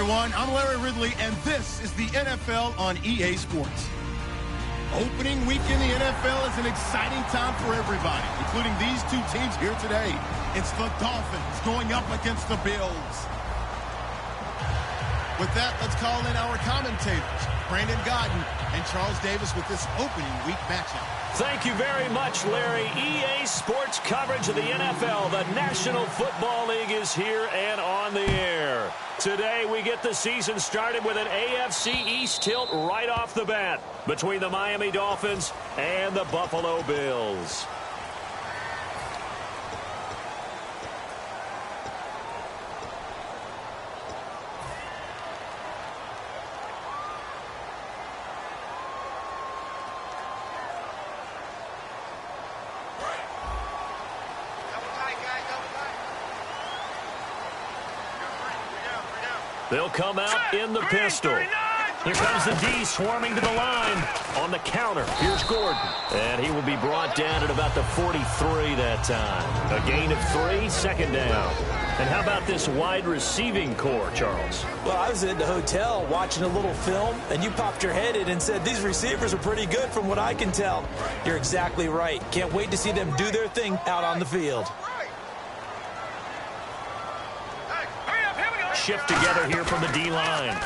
everyone. I'm Larry Ridley, and this is the NFL on EA Sports. Opening week in the NFL is an exciting time for everybody, including these two teams here today. It's the Dolphins going up against the Bills. With that, let's call in our commentators, Brandon Godden and Charles Davis, with this opening week matchup. Thank you very much, Larry. EA Sports coverage of the NFL. The National Football League is here and on the air. Today, we get the season started with an AFC East tilt right off the bat between the Miami Dolphins and the Buffalo Bills. They'll come out in the pistol. Here comes the D swarming to the line. On the counter, here's Gordon. And he will be brought down at about the 43 that time. A gain of 3, second down. And how about this wide receiving core, Charles? Well, I was in the hotel watching a little film, and you popped your head in and said, these receivers are pretty good from what I can tell. You're exactly right. Can't wait to see them do their thing out on the field. Shift together here from the D-line.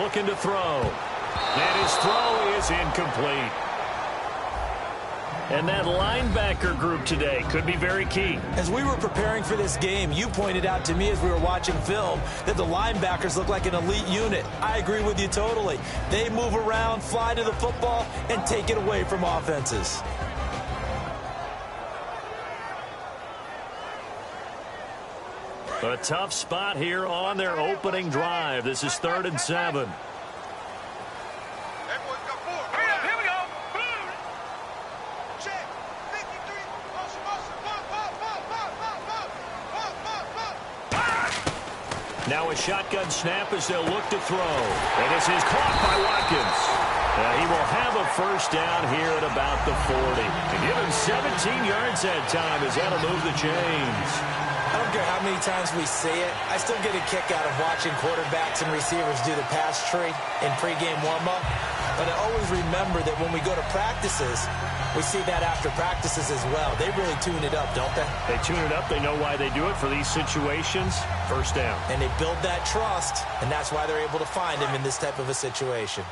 Looking to throw. And his throw is incomplete. And that linebacker group today could be very key. As we were preparing for this game, you pointed out to me as we were watching film that the linebackers look like an elite unit. I agree with you totally. They move around, fly to the football, and take it away from offenses. A tough spot here on their opening drive. This is 3rd and 7. Now a shotgun snap as they'll look to throw. And this is caught by Watkins. He will have a first down here at about the 40. And give him 17 yards that time as that'll move the chains. I don't care how many times we see it. I still get a kick out of watching quarterbacks and receivers do the pass tree in pregame warm-up. But I always remember that when we go to practices, we see that after practices as well. They really tune it up, don't they? They tune it up. They know why they do it for these situations. First down. And they build that trust, and that's why they're able to find him in this type of a situation.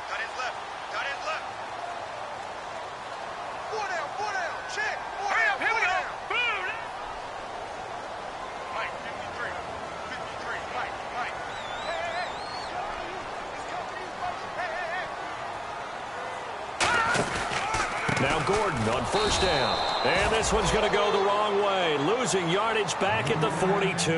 Now Gordon on first down. And this one's going to go the wrong way. Losing yardage back at the 42.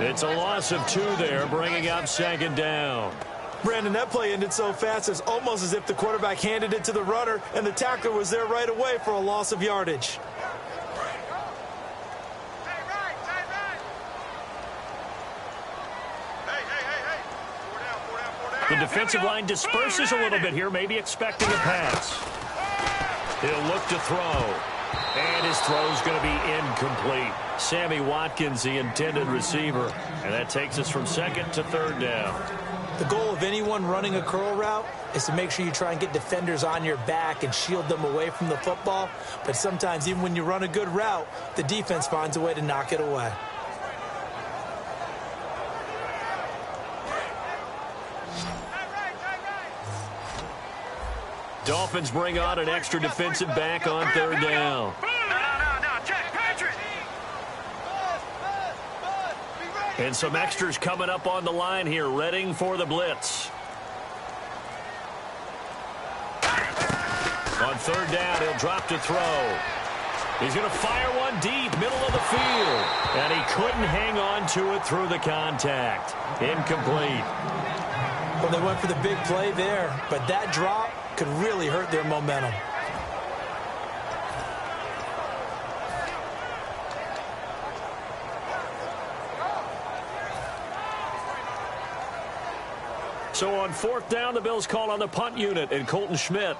It's a loss of 2 there, bringing up 2nd down. Brandon, that play ended so fast, it's almost as if the quarterback handed it to the runner, and the tackler was there right away for a loss of yardage. The defensive line disperses a little bit here, maybe expecting a pass. He'll look to throw. And his throw's going to be incomplete. Sammy Watkins, the intended receiver. And that takes us from 2nd to 3rd down. The goal of anyone running a curl route is to make sure you try and get defenders on your back and shield them away from the football. But sometimes, even when you run a good route, the defense finds a way to knock it away. Dolphins bring on an extra defensive back on 3rd down. And some extras coming up on the line here, readying for the blitz. On 3rd down, he'll drop to throw. He's going to fire one deep, middle of the field. And he couldn't hang on to it through the contact. Incomplete. Well, they went for the big play there, but that drop could really hurt their momentum. So on 4th down, the Bills call on the punt unit and Colton Schmidt.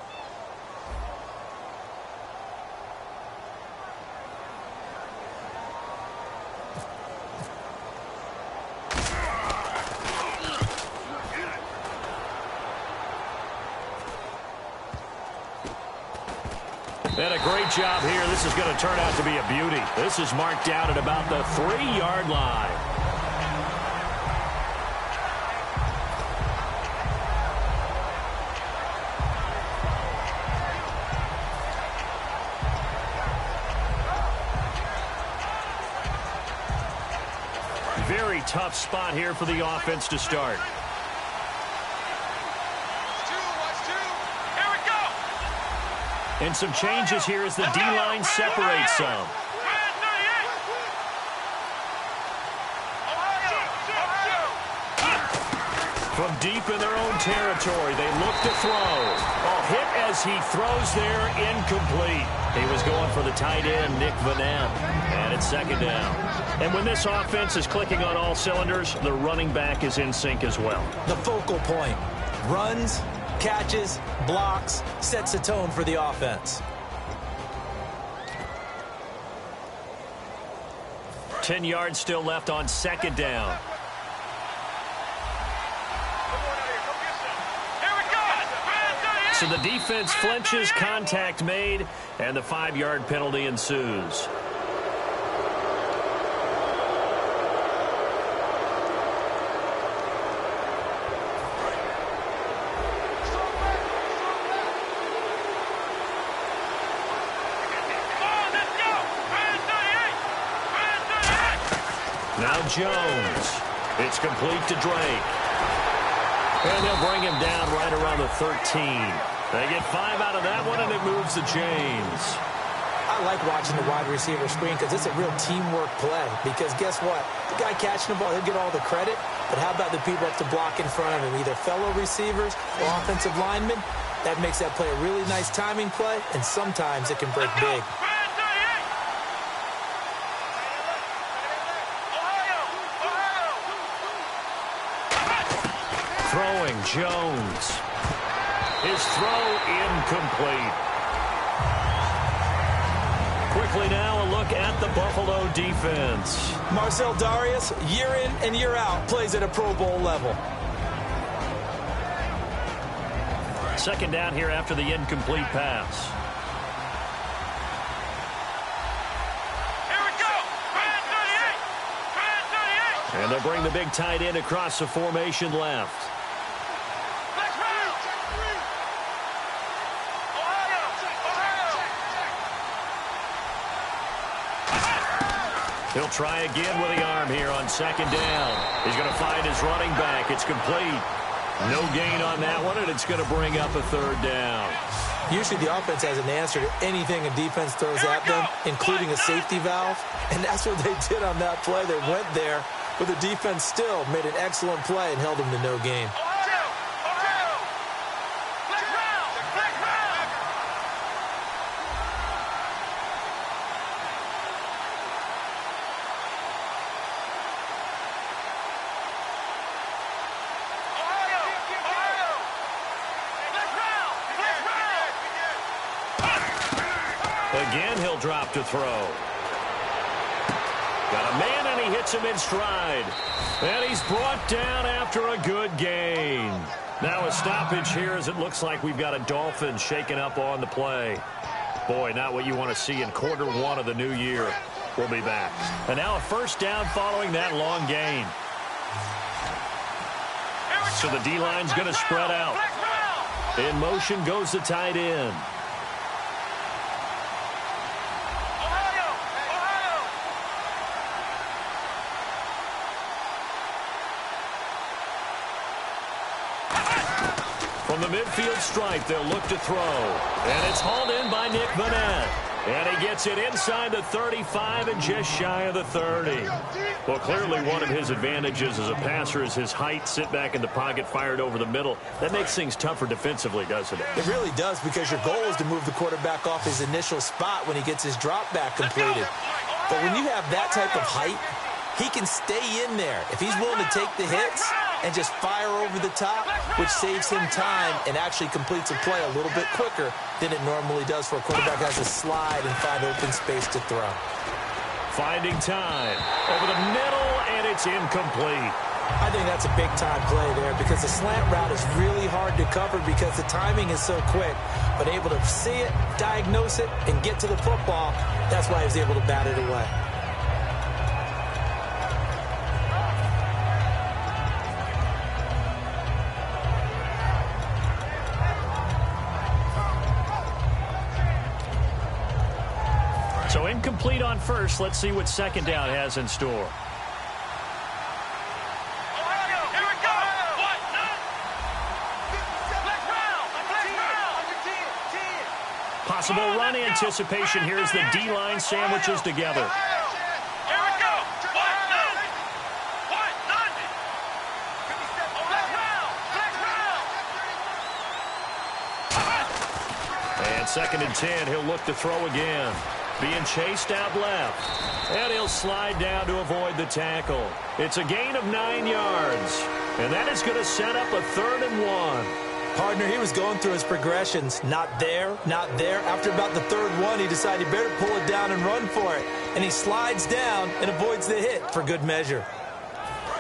And a great job here. This is going to turn out to be a beauty. This is marked down at about the 3-yard line. Very tough spot here for the offense to start. And some changes here as the D-line separates some. From deep in their own territory, they look to throw. Oh, hit as he throws there, incomplete. He was going for the tight end, Nick Vanette. And it's second down. And when this offense is clicking on all cylinders, the running back is in sync as well. The focal point. Runs, catches, blocks, sets a tone for the offense. 10 yards still left on second down. So the defense flinches, contact made, and the 5-yard penalty ensues. Now Jones. It's complete to Drake. And they'll bring him down right around the 13. They get 5 out of that one, and it moves the chains. I like watching the wide receiver screen because it's a real teamwork play. Because guess what? The guy catching the ball, he'll get all the credit. But how about the people up to block in front of him, either fellow receivers or offensive linemen? That makes that play a really nice timing play, and sometimes it can break big. Throwing Jones. His throw incomplete. Quickly now, a look at the Buffalo defense. Marcel Darius, year in and year out, plays at a Pro Bowl level. Second down here after the incomplete pass. And they'll bring the big tight end across the formation left. He'll try again with the arm here on second down. He's going to find his running back. It's complete. No gain on that one, and it's going to bring up a third down. Usually the offense has an answer to anything a defense throws at them, including a safety valve. And that's what they did on that play. They went there, but the defense still made an excellent play and held them to no gain. Again, he'll drop to throw. Got a man, and he hits him in stride. And he's brought down after a good gain. Now a stoppage here as it looks like we've got a Dolphin shaking up on the play. Boy, not what you want to see in quarter one of the new year. We'll be back. And now a first down following that long gain. So the D-line's going to spread out. In motion goes the tight end. From the midfield stripe, they'll look to throw. And it's hauled in by Nick Vanette. And he gets it inside the 35 and just shy of the 30. Well, clearly one of his advantages as a passer is his height. Sit back in the pocket, fired over the middle. That makes things tougher defensively, doesn't it? It really does, because your goal is to move the quarterback off his initial spot when he gets his drop back completed. But when you have that type of height, he can stay in there. If he's willing to take the hits and just fire over the top, which saves him time and actually completes a play a little bit quicker than it normally does for a quarterback has to slide and find open space to throw. Finding time over the middle, and it's incomplete. I think that's a big-time play there because the slant route is really hard to cover because the timing is so quick. But able to see it, diagnose it, and get to the football, that's why he was able to bat it away. So incomplete on first. Let's see what second down has in store. Possible run anticipation here as the D-line sandwiches together. And 2nd and 10, he'll look to throw again. Being chased out left. And he'll slide down to avoid the tackle. It's a gain of 9 yards. And that is going to set up a 3rd and 1. Partner, he was going through his progressions. Not there, not there. After about the 3rd one, he decided he better pull it down and run for it. And he slides down and avoids the hit for good measure.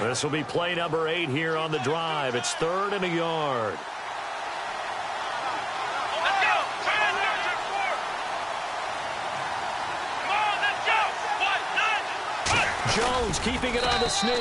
This will be play number 8 here on the drive. It's 3rd and a yard. Jones keeping it on the sneak.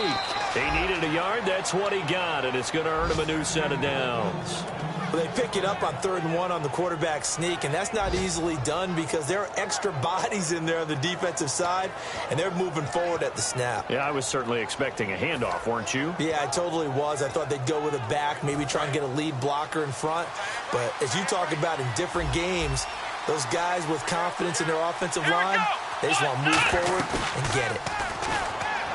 He needed a yard. That's what he got, and it's going to earn him a new set of downs. Well, they pick it up on 3rd and 1 on the quarterback sneak, and that's not easily done because there are extra bodies in there on the defensive side, and they're moving forward at the snap. Yeah, I was certainly expecting a handoff, weren't you? Yeah, I totally was. I thought they'd go with a back, maybe try and get a lead blocker in front. But as you talk about in different games, those guys with confidence in their offensive line, they just want to move forward and get it.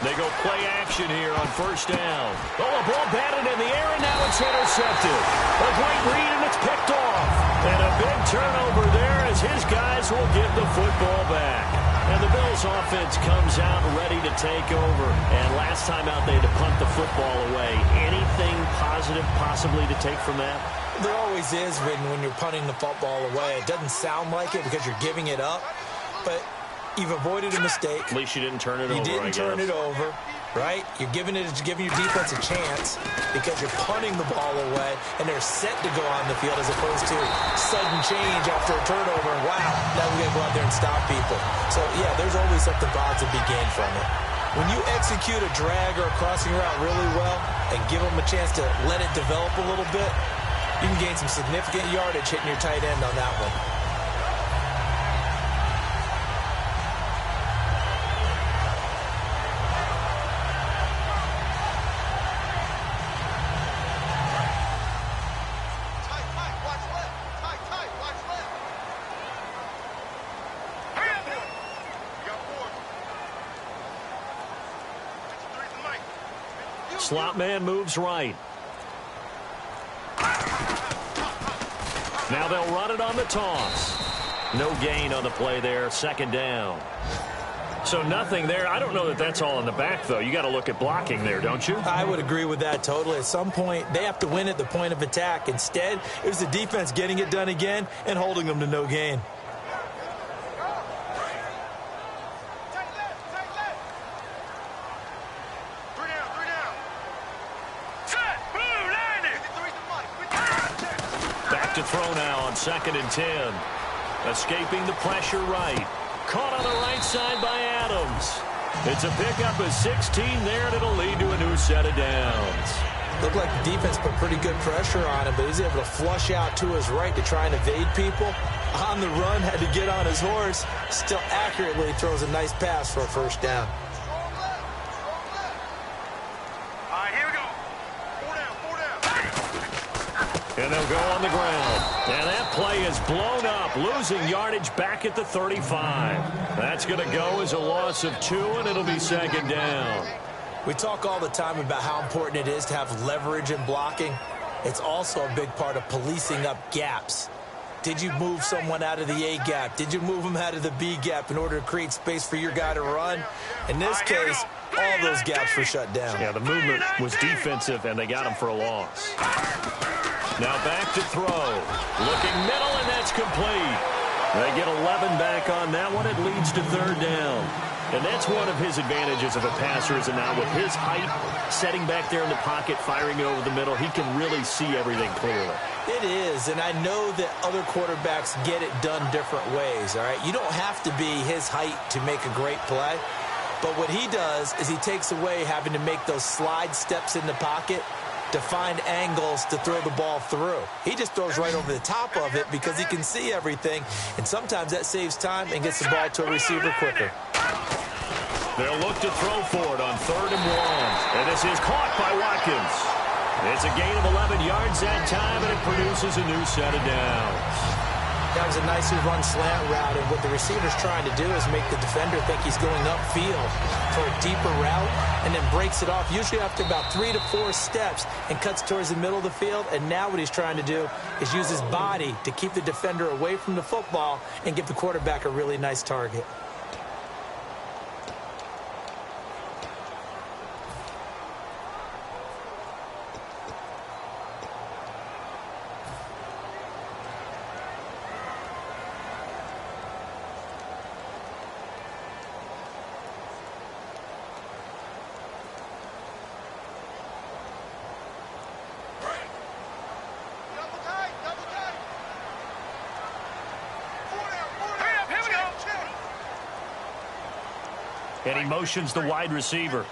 They go play action here on 1st down. Oh, a ball batted in the air, and now it's intercepted. A great read, and it's picked off. And a big turnover there as his guys will give the football back. And the Bills' offense comes out ready to take over. And last time out, they had to punt the football away. Anything positive possibly to take from that? There always is when you're punting the football away. It doesn't sound like it because you're giving it up, but you've avoided a mistake. At least you didn't turn it over, You didn't turn it over, right? You're giving your defense a chance because you're punting the ball away, and they're set to go on the field as opposed to sudden change after a turnover. And wow, now we got to go out there and stop people. So, yeah, there's always something positive to be gained from it. When you execute a drag or a crossing route really well and give them a chance to let it develop a little bit, you can gain some significant yardage hitting your tight end on that one. Slot man moves right. Now they'll run it on the toss. No gain on the play there. 2nd down. So nothing there. I don't know that that's all in the back, though. You got to look at blocking there, don't you? I would agree with that totally. At some point, they have to win at the point of attack. Instead, it was the defense getting it done again and holding them to no gain. To throw now on 2nd and 10. Escaping the pressure right. Caught on the right side by Adams. It's a pickup of 16 there, and it'll lead to a new set of downs. Looked like the defense put pretty good pressure on him, but he's able to flush out to his right to try and evade people. On the run, had to get on his horse. Still accurately throws a nice pass for a 1st down. And they'll go on the ground. And that play is blown up, losing yardage back at the 35. That's going to go as a loss of 2, and it'll be 2nd down. We talk all the time about how important it is to have leverage in blocking. It's also a big part of policing up gaps. Did you move someone out of the A gap? Did you move them out of the B gap in order to create space for your guy to run? In this case, all those gaps were shut down. Yeah, the movement was defensive, and they got him for a loss. Now back to throw. Looking middle, and that's complete. They get 11 back on that one. It leads to 3rd down. And that's one of his advantages of a passer, is now with his height, setting back there in the pocket, firing it over the middle, he can really see everything clearly. It is, and I know that other quarterbacks get it done different ways, all right? You don't have to be his height to make a great play, but what he does is he takes away having to make those slide steps in the pocket to find angles to throw the ball through. He just throws right over the top of it because he can see everything, and sometimes that saves time and gets the ball to a receiver quicker. They'll look to throw for it on 3rd and 1. And this is caught by Watkins. It's a gain of 11 yards that time, and it produces a new set of downs. That was a nicely run slant route, and what the receiver's trying to do is make the defender think he's going upfield for a deeper route, and then breaks it off, usually after about 3 to 4 steps, and cuts towards the middle of the field. And now what he's trying to do is use his body to keep the defender away from the football and give the quarterback a really nice target. And he motions the wide receiver.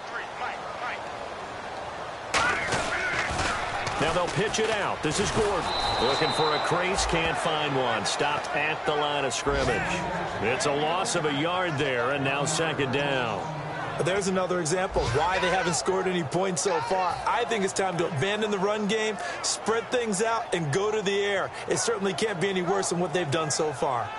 Now they'll pitch it out. This is Gordon. Looking for a crease, can't find one. Stopped at the line of scrimmage. It's a loss of a yard there, and now 2nd down. There's another example of why they haven't scored any points so far. I think it's time to abandon the run game, spread things out, and go to the air. It certainly can't be any worse than what they've done so far.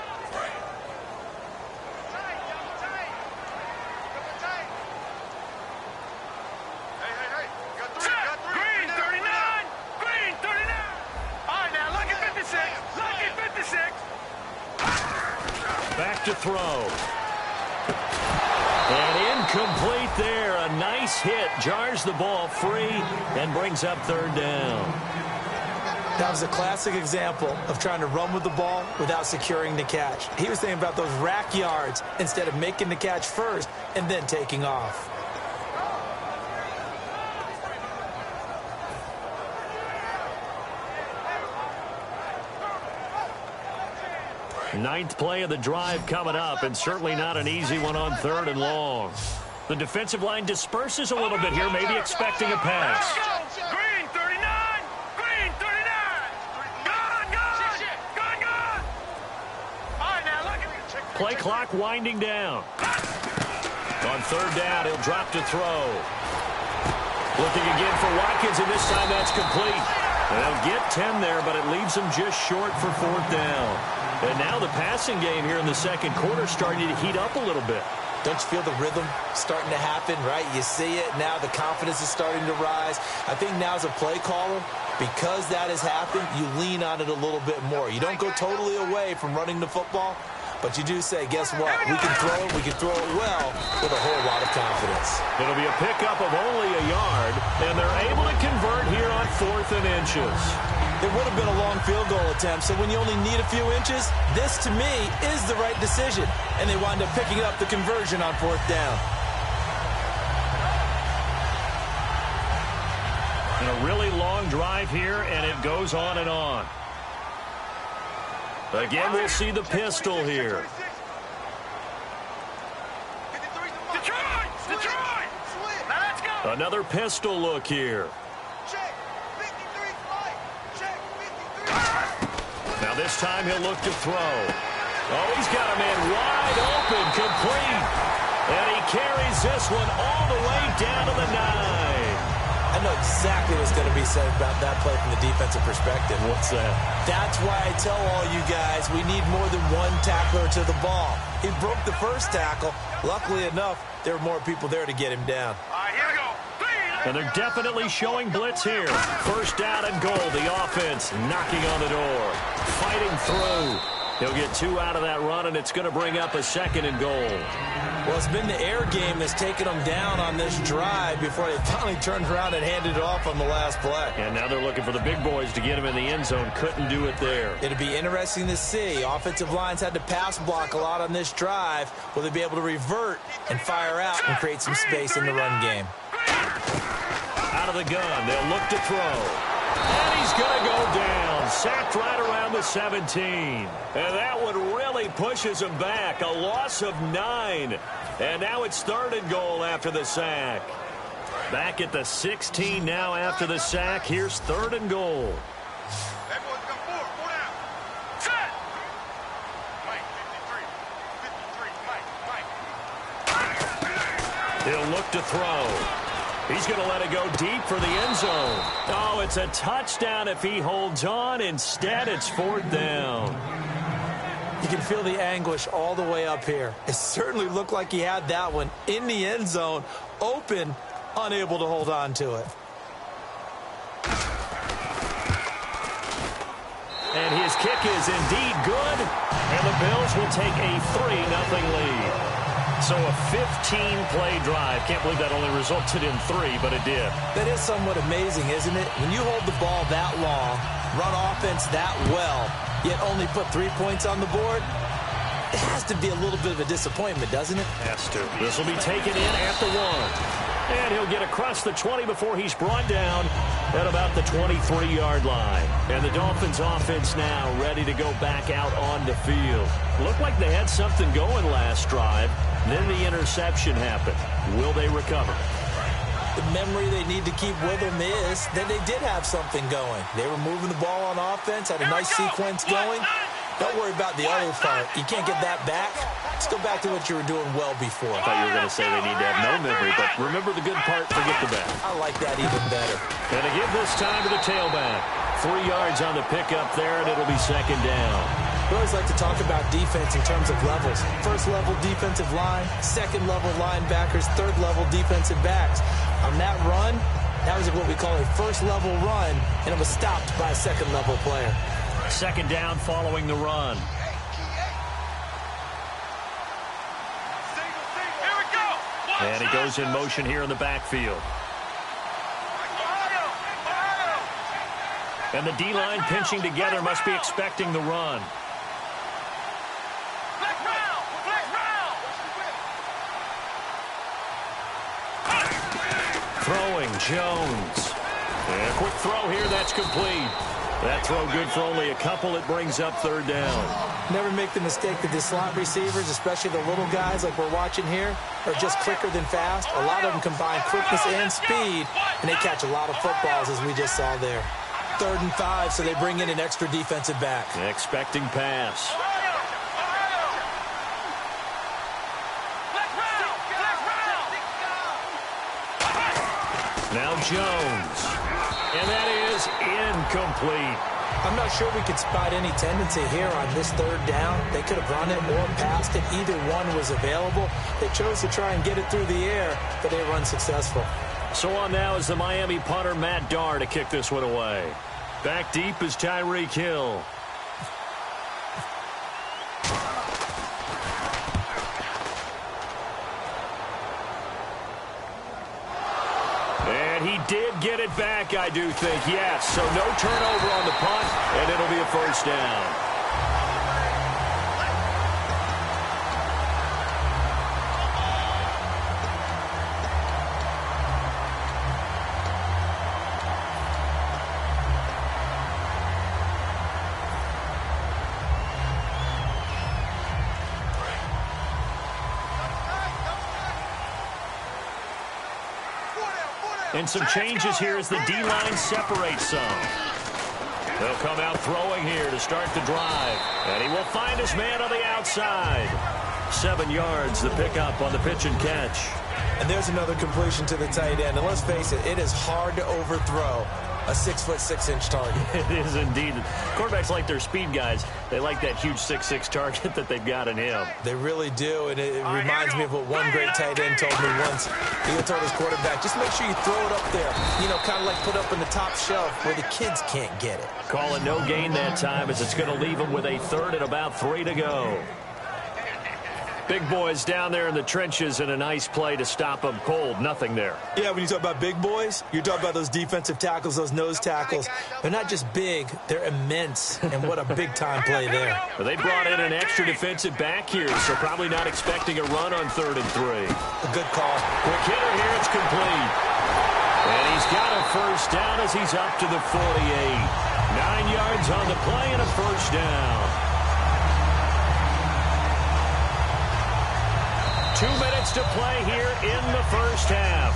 Back to throw. And incomplete there. A nice hit. Jars the ball free and brings up 3rd down. That was a classic example of trying to run with the ball without securing the catch. He was thinking about those rack yards instead of making the catch first and then taking off. Ninth play of the drive coming up, and certainly not an easy one on 3rd and long. The defensive line disperses a little bit here, maybe expecting a pass. Green 39! Green 39! Gone! All right, now look at me. Play clock winding down. On 3rd down, he'll drop to throw. Looking again for Watkins, and this time that's complete. They'll get 10 there, but it leaves them just short for 4th down. And now the passing game here in the 2nd quarter starting to heat up a little bit. Don't you feel the rhythm starting to happen, right? You see it now. The confidence is starting to rise. I think now as a play caller, because that has happened, you lean on it a little bit more. You don't go totally away from running the football, but you do say, guess what? We can throw it well with a whole lot of confidence. It'll be a pickup of only a yard, and they're able to convert here on 4th and inches. It would have been a long field goal attempt, so when you only need a few inches, this, to me, is the right decision. And they wind up picking up the conversion on 4th down. And a really long drive here, and it goes on and on. Again, we'll see the pistol here. Detroit! Now let's go! Another pistol look here. Now this time he'll look to throw. Oh, he's got a man wide open, complete. And he carries this one all the way down to the 9. I know exactly what's going to be said about that play from the defensive perspective. What's that? That's why I tell all you guys we need more than one tackler to the ball. He broke the first tackle. Luckily enough, there were more people there to get him down. All right, here we go. And they're definitely showing blitz here. 1st down and goal. The offense knocking on the door. Fighting through. He'll get 2 out of that run, and it's going to bring up a 2nd and goal. Well, it's been the air game that's taken them down on this drive before they finally turned around and handed it off on the last play. And now they're looking for the big boys to get him in the end zone. Couldn't do it there. It'll be interesting to see. Offensive lines had to pass block a lot on this drive. Will they be able to revert and fire out and create some space in the run game? Out of the gun, they'll look to throw. And he's going to go down. Sacked right around the 17. And that one really pushes him back. A loss of 9. And now it's 3rd and goal after the sack. Back at the 16 now after the sack. Here's 3rd and goal. He'll look to throw. He's going to let it go deep for the end zone. Oh, it's a touchdown if he holds on. Instead, it's 4th down. You can feel the anguish all the way up here. It certainly looked like he had that one in the end zone, open, unable to hold on to it. And his kick is indeed good. And the Bills will take a 3-0 lead. So a 15-play drive. Can't believe that only resulted in 3, but it did. That is somewhat amazing, isn't it? When you hold the ball that long, run offense that well, yet only put 3 points on the board, it has to be a little bit of a disappointment, doesn't it? Has to. This will be taken in at the 1. And he'll get across the 20 before he's brought down at about the 23-yard line. And the Dolphins offense now ready to go back out on the field. Looked like they had something going last drive. Then the interception happened. Will they recover? The memory they need to keep with them is that they did have something going. They were moving the ball on offense, had a nice sequence going. Don't worry about the other part. You can't get that back. Let's go back to what you were doing well before. I thought you were going to say they need to have no memory, but remember the good part, forget the bad. I like that even better. And to give this time to the tailback. 3 yards on the pickup there, and it'll be 2nd down. We always like to talk about defense in terms of levels. First-level defensive line, second-level linebackers, third-level defensive backs. On that run, that was what we call a first-level run, and it was stopped by a second-level player. 2nd down following the run. And he goes in motion here in the backfield. And the D-line pinching together must be expecting the run. Throwing, Jones. And a quick throw here, that's complete. That throw good for only a couple. It brings up 3rd down. Never make the mistake that the slot receivers, especially the little guys like we're watching here, are just quicker than fast. A lot of them combine quickness and speed, and they catch a lot of footballs, as we just saw there. 3rd and 5, so they bring in an extra defensive back. Expecting pass. Now Jones. And that is incomplete. I'm not sure we could spot any tendency here on this 3rd down. They could have run it or passed it. Either one was available. They chose to try and get it through the air, but they were unsuccessful. So on now is the Miami punter, Matt Darr, to kick this one away. Back deep is Tyreek Hill. And he did get it back, I do think, yes. So no turnover on the punt, and it'll be a 1st down. And some changes here as the D-line separates some. They'll come out throwing here to start the drive. And he will find his man on the outside. 7 yards, the pickup on the pitch and catch. And there's another completion to the tight end. And let's face it, it is hard to overthrow a 6'6" target. It is indeed. Quarterbacks like their speed guys. They like that huge 6'6" target that they've got in him. They really do, and it reminds me of what one great tight end told me once. He told his quarterback, just make sure you throw it up there, kind of like put up in the top shelf where the kids can't get it. Call it no gain that time as it's going to leave them with a third and about 3 to go. Big boys down there in the trenches, and a nice play to stop them cold. Nothing there. Yeah, when you talk about big boys, you're talking about those defensive tackles, those nose tackles. They're not just big, they're immense, and what a big-time play there. Well, they brought in an extra defensive back here, so probably not expecting a run on 3rd and 3. A good call. Quick hitter here, it's complete. And he's got a first down as he's up to the 48. 9 yards on the play and a first down. 2 minutes to play here in the first half.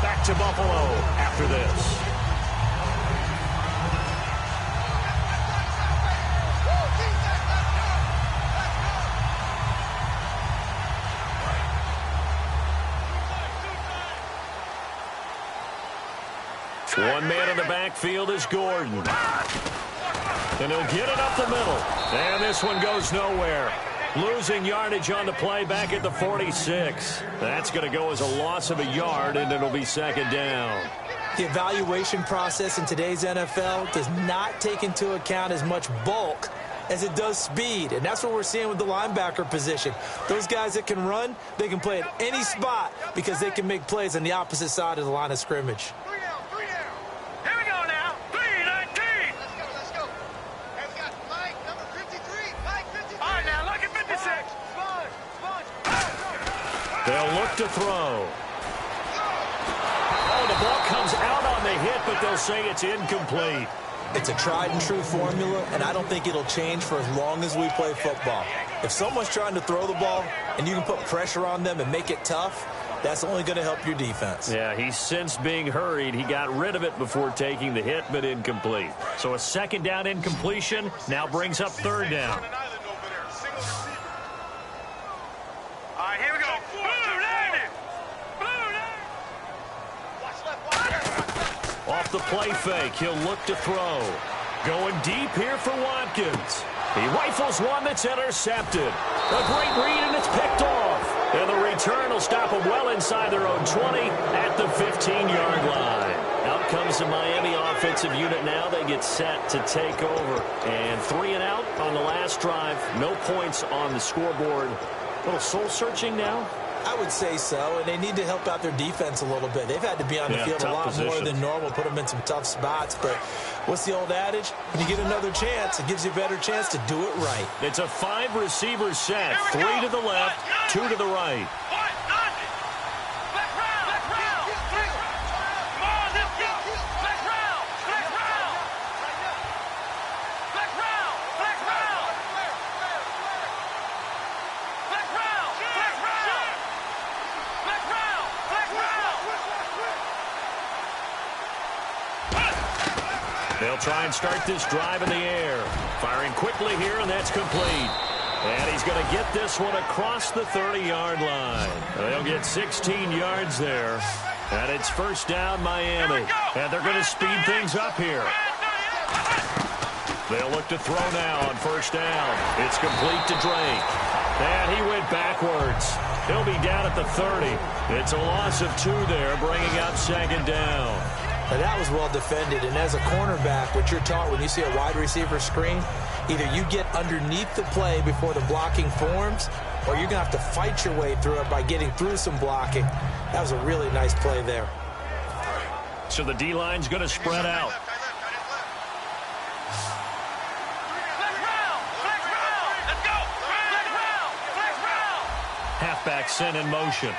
Back to Buffalo after this. One man in the backfield is Gordon. And he'll get it up the middle. And this one goes nowhere. Losing yardage on the play back at the 46. That's going to go as a loss of a yard, and it'll be 2nd down. The evaluation process in today's NFL does not take into account as much bulk as it does speed, and that's what we're seeing with the linebacker position. Those guys that can run, they can play at any spot because they can make plays on the opposite side of the line of scrimmage. They'll look to throw. Oh, the ball comes out on the hit, but they'll say it's incomplete. It's a tried-and-true formula, and I don't think it'll change for as long as we play football. If someone's trying to throw the ball and you can put pressure on them and make it tough, that's only going to help your defense. Yeah, he's since being hurried. He got rid of it before taking the hit, but incomplete. So a 2nd down incompletion now brings up 3rd down. Here we go. Off the play fake, he'll look to throw. Going deep here for Watkins. He rifles one that's intercepted. A great read, and it's picked off. And the return will stop them well inside their own 20 at the 15-yard line. Out comes the Miami offensive unit now. They get set to take over. And 3 and out on the last drive. No points on the scoreboard. A little soul-searching now? I would say so, and they need to help out their defense a little bit. They've had to be on the field a lot more than normal, put them in some tough spots. But what's the old adage? When you get another chance, it gives you a better chance to do it right. It's a 5-receiver set. 3 to the left, 2 to the right. They'll try and start this drive in the air. Firing quickly here, and that's complete. And he's going to get this one across the 30-yard line. They'll get 16 yards there. And it's 1st down, Miami. And they're going to speed things up here. They'll look to throw now on 1st down. It's complete to Drake. And he went backwards. He'll be down at the 30. It's a loss of 2 there, bringing up 2nd down. Now that was well defended, and as a cornerback, what you're taught when you see a wide receiver screen, either you get underneath the play before the blocking forms, or you're going to have to fight your way through it by getting through some blocking. That was a really nice play there. So the D-line's going to spread out. Halfback sent in motion.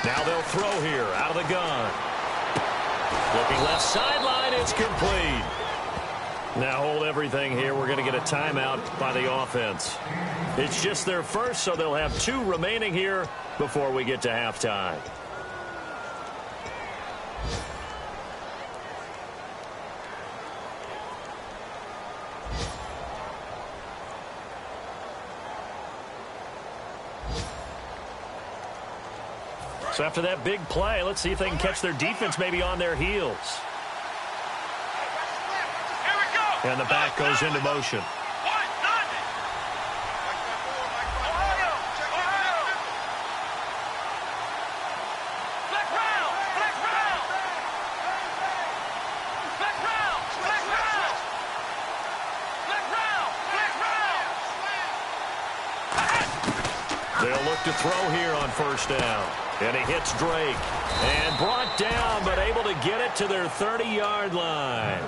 Now they'll throw here out of the gun. Looking left sideline, it's complete. Now hold everything here. We're going to get a timeout by the offense. It's just their first, so they'll have 2 remaining here before we get to halftime. So after that big play, let's see if they can catch their defense maybe on their heels. And the back goes into motion. They'll look to throw here on first down. And he hits Drake. And brought down, but able to get it to their 30-yard line.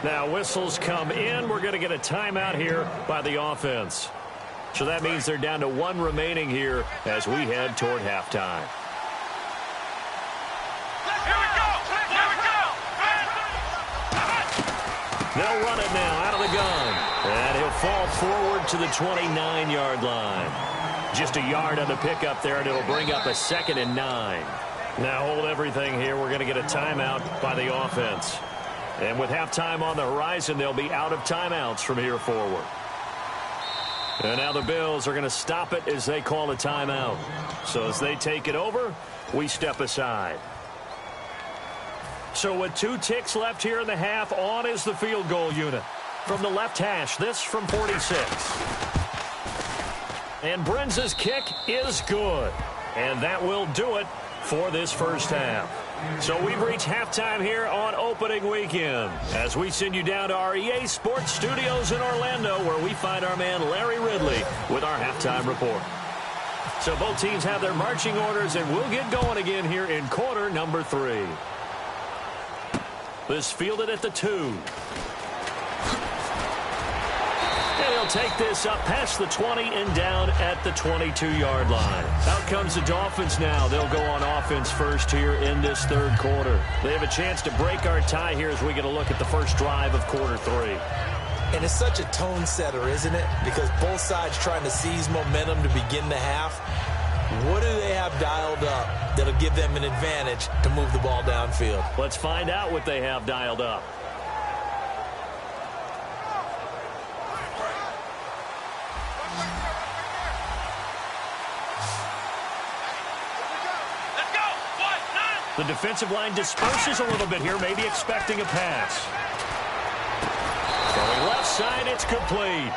Now whistles come in. We're going to get a timeout here by the offense. So that means they're down to 1 remaining here as we head toward halftime. They'll run it now out of the gun. And he'll fall forward to the 29-yard line. Just a yard on the pickup there, and it'll bring up a 2nd and 9. Now hold everything here. We're going to get a timeout by the offense. And with halftime on the horizon, they'll be out of timeouts from here forward. And now the Bills are going to stop it as they call a timeout. So as they take it over, we step aside. So with 2 ticks left here in the half, on is the field goal unit. From the left hash, this from 46. And Brenza's kick is good. And that will do it for this first half. So we've reached halftime here on opening weekend as we send you down to our EA Sports Studios in Orlando, where we find our man Larry Ridley with our halftime report. So both teams have their marching orders, and we'll get going again here in quarter number 3. This fielded at the 2. And he'll take this up past the 20 and down at the 22-yard line. Out comes the Dolphins now. They'll go on offense first here in this third quarter. They have a chance to break our tie here as we get a look at the first drive of quarter 3. And it's such a tone setter, isn't it? Because both sides trying to seize momentum to begin the half. What do they have dialed up that'll give them an advantage to move the ball downfield? Let's find out what they have dialed up. The defensive line disperses a little bit here, maybe expecting a pass. Going left side, it's complete.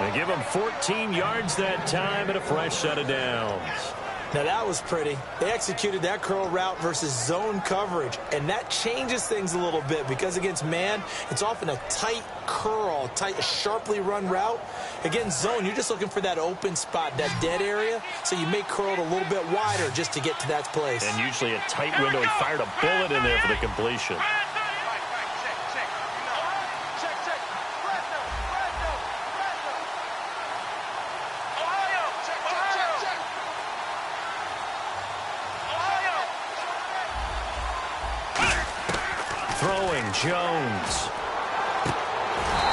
They give him 14 yards that time and a fresh set of downs. Now that was pretty. They executed that curl route versus zone coverage, and that changes things a little bit because against man, it's often a tight curl, tight, sharply run route. Against zone, you're just looking for that open spot, that dead area, so you may curl it a little bit wider just to get to that place. And usually a tight window. He fired a bullet in there for the completion. Throwing Jones.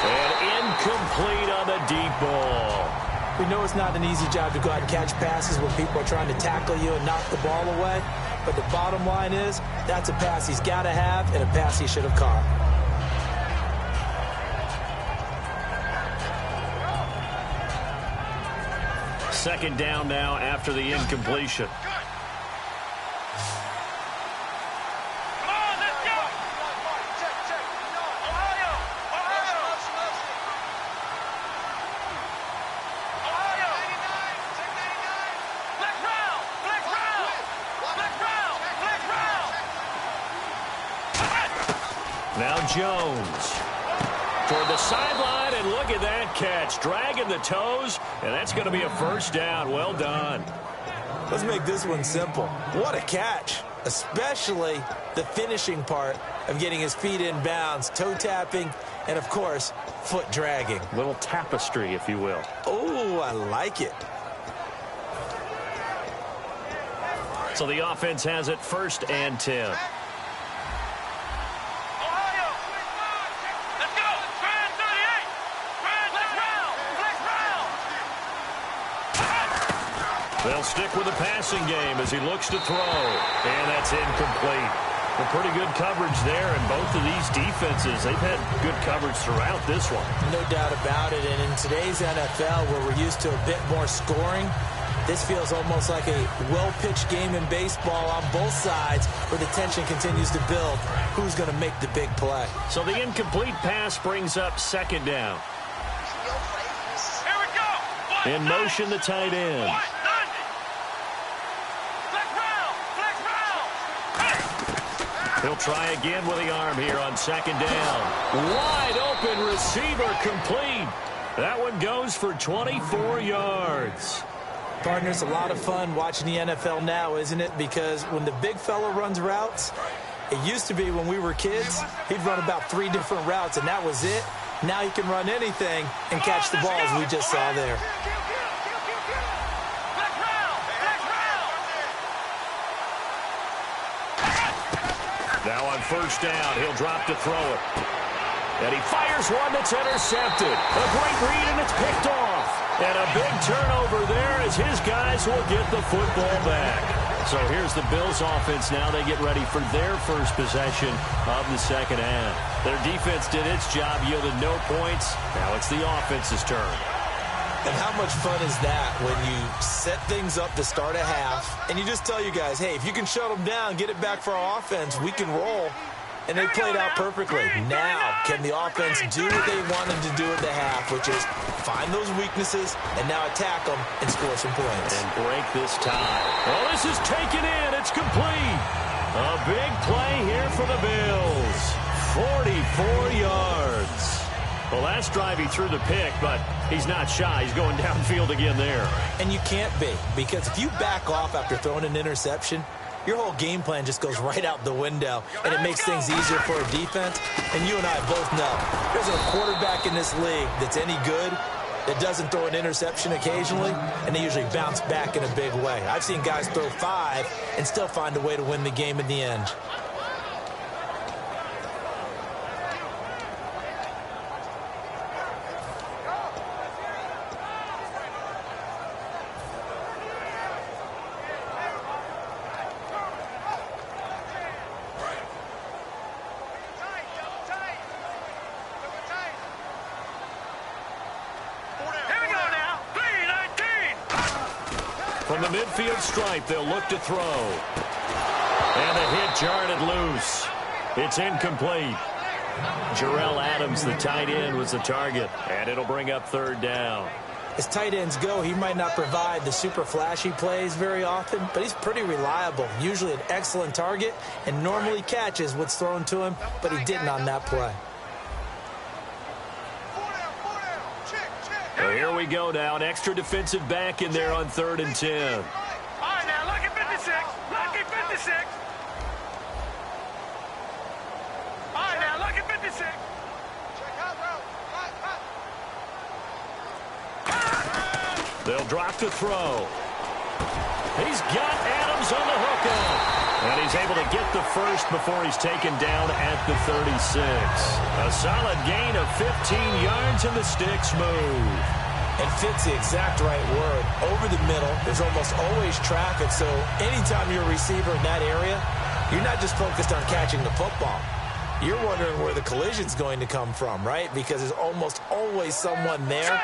And incomplete on the deep ball. We know it's not an easy job to go out and catch passes when people are trying to tackle you and knock the ball away. But the bottom line is, that's a pass he's got to have and a pass he should have caught. Second down now after the incompletion. Now Jones toward the sideline, and look at that catch. Dragging the toes, and that's going to be a first down. Well done. Let's make this one simple. What a catch, especially the finishing part of getting his feet in bounds, toe tapping, and, of course, foot dragging. Little tapestry, if you will. Oh, I like it. So the offense has it 1st and 10. They'll stick with the passing game as he looks to throw. And that's incomplete. Well, pretty good coverage there, and both of these defenses, they've had good coverage throughout this one. No doubt about it. And in today's NFL, where we're used to a bit more scoring, This feels almost like a well-pitched game in baseball on both sides where the tension continues to build. Who's going to make the big play? So the incomplete pass brings up second down. Here we go. In motion, the tight end. He'll try again with the arm here on second down. Wide open receiver complete. That one goes for 24 yards. Partner, it's a lot of fun watching the NFL now, isn't it? Because when the big fella runs routes, it used to be when we were kids, he'd run about 3 different routes, and that was it. Now he can run anything and catch the balls we just saw there. Now on first down, he'll drop to throw it. And he fires one that's intercepted. A great read, and it's picked off. And a big turnover there as his guys will get the football back. So here's the Bills offense now. They get ready for their first possession of the second half. Their defense did its job, yielded no points. Now it's the offense's turn. And how much fun is that when you set things up to start a half and you just tell you guys, hey, if you can shut them down, get it back for our offense, we can roll. And they played out perfectly. Now, can the offense do what they wanted to do at the half, which is find those weaknesses and now attack them and score some points. And break this tie. Oh, this is taken in. It's complete. A big play here for the Bills. 44 yards. Well, last drive he threw the pick, but he's not shy. He's going downfield again there. And you can't be, because if you back off after throwing an interception, your whole game plan just goes right out the window, and it makes things easier for a defense. And you and I both know there's a quarterback in this league that's any good that doesn't throw an interception occasionally, and they usually bounce back in a big way. I've seen guys throw 5 and still find a way to win the game in the end. From the midfield stripe, they'll look to throw. And the hit jarred loose. It's incomplete. Jarrell Adams, the tight end, was the target. And it'll bring up third down. As tight ends go, he might not provide the super flashy plays very often, but he's pretty reliable. Usually an excellent target and normally catches what's thrown to him, but he didn't on that play. So here we go now. An extra defensive back in there on 3rd and 10. All right, now look at 56. Look at 56. All right, now look at 56. Check out, bro. They'll drop to throw. He's got Adams on the hook up. And he's able to get the first before he's taken down at the 36. A solid gain of 15 yards, and the sticks move. And fit's the exact right word. Over the middle, there's almost always traffic, so anytime you're a receiver in that area, you're not just focused on catching the football. You're wondering where the collision's going to come from, right? Because there's almost always someone there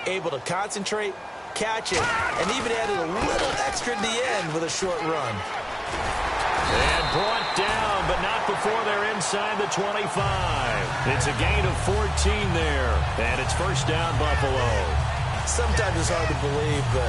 able to concentrate, catch it, and even added a little extra at the end with a short run. And brought down, but not before they're inside the 25. It's a gain of 14 there, and it's first down, Buffalo. Sometimes it's hard to believe, but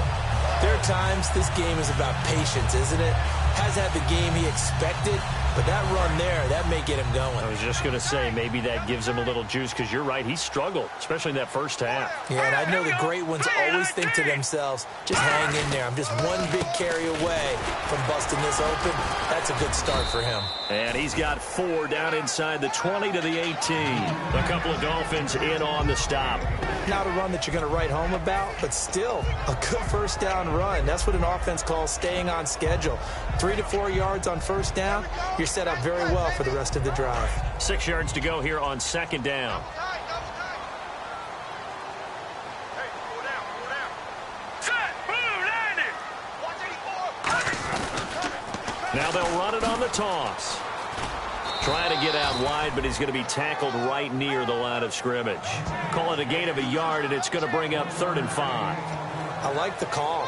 there are times this game is about patience, isn't it? Has had the game he expected, but that run there, that may get him going. I was just going to say, maybe that gives him a little juice, because you're right, he struggled, especially in that first half. Yeah, and I know the great ones always think to themselves, just hang in there. I'm just one big carry away from busting this open. That's a good start for him. And he's got 4 down inside the 20 to the 18. A couple of Dolphins in on the stop. Not a run that you're going to write home about, but still a good first down run. That's what an offense calls staying on schedule. 3 to 4 yards on first down, you're set up very well for the rest of the drive. 6 yards to go here on second down. Now they'll run it on the toss. Trying to get out wide, but he's going to be tackled right near the line of scrimmage. Call it a gain of a yard, and it's going to bring up 3rd and 5. I like the call.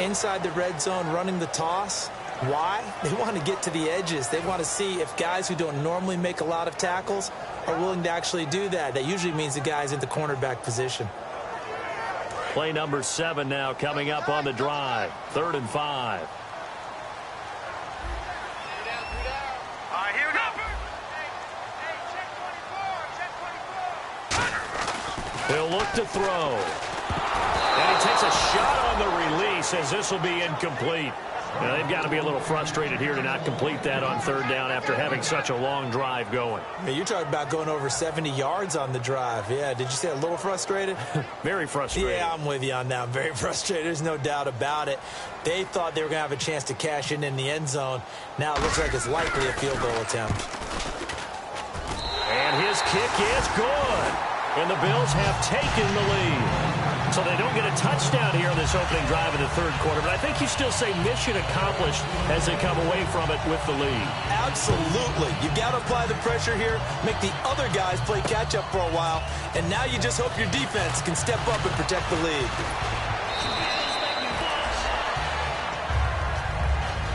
inside the red zone running the toss. Why? They want to get to the edges. They want to see if guys who don't normally make a lot of tackles are willing to actually do that. That usually means the guy's in the cornerback position. Play number 7 now coming up on the drive. 3rd and 5. All right, here we go. He'll look to throw. And he takes a shot on the release as this will be incomplete. Now, they've got to be a little frustrated here to not complete that on 3rd down after having such a long drive going. Hey, you're talking about going over 70 yards on the drive. Yeah, did you say a little frustrated? Very frustrated. Yeah, I'm with you on that. I'm very frustrated. There's no doubt about it. They thought they were going to have a chance to cash in the end zone. Now it looks like it's likely a field goal attempt. And his kick is good. And the Bills have taken the lead. So they don't get a touchdown here in this opening drive in the 3rd quarter. But I think you still say mission accomplished as they come away from it with the lead. Absolutely. You've got to apply the pressure here, make the other guys play catch-up for a while, and now you just hope your defense can step up and protect the lead.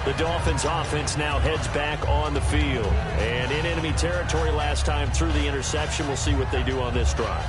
The Dolphins offense now heads back on the field. And in enemy territory last time through the interception. We'll see what they do on this drive.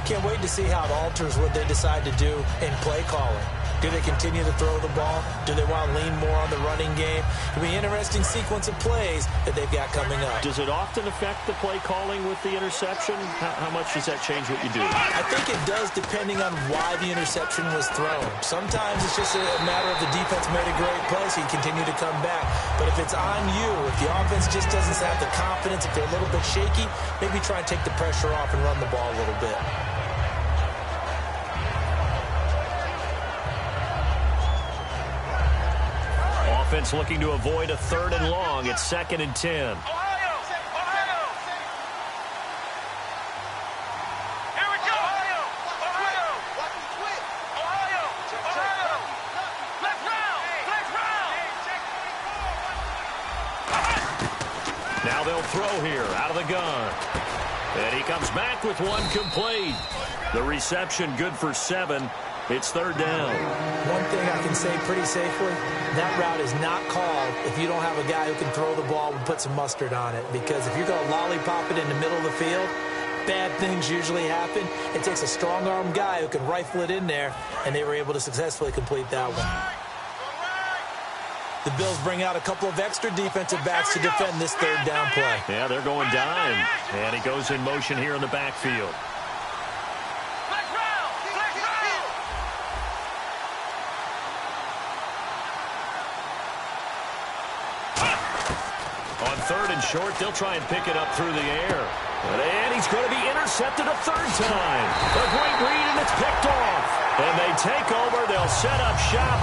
Can't wait to see how it alters what they decide to do in play calling. Do they continue to throw the ball? Do they want to lean more on the running game? It'll be an interesting sequence of plays that they've got coming up. Does it often affect the play calling with the interception? How much does that change what you do? I think it does depending on why the interception was thrown. Sometimes it's just a matter of the defense made a great play, so you continue to come back. But if it's on you, if the offense just doesn't have the confidence, if they're a little bit shaky, maybe try and take the pressure off and run the ball a little bit. Offense looking to avoid a 3rd and long. It's 2nd and 10. Ohio! Here we go! Ohio! Let's round! Now they'll throw here out of the gun. And he comes back with one complete. The reception good for 7. It's 3rd down. One thing I can say pretty safely, that route is not called if you don't have a guy who can throw the ball and put some mustard on it. Because if you're going to lollipop it in the middle of the field, bad things usually happen. It takes a strong-arm guy who can rifle it in there, and they were able to successfully complete that one. The Bills bring out a couple of extra defensive backs to defend this 3rd down play. Yeah, they're going dime. And he goes in motion here in the backfield. On 3rd and short, they'll try and pick it up through the air. And he's going to be intercepted a 3rd time. A great read, and it's picked off. And they take over. They'll set up shop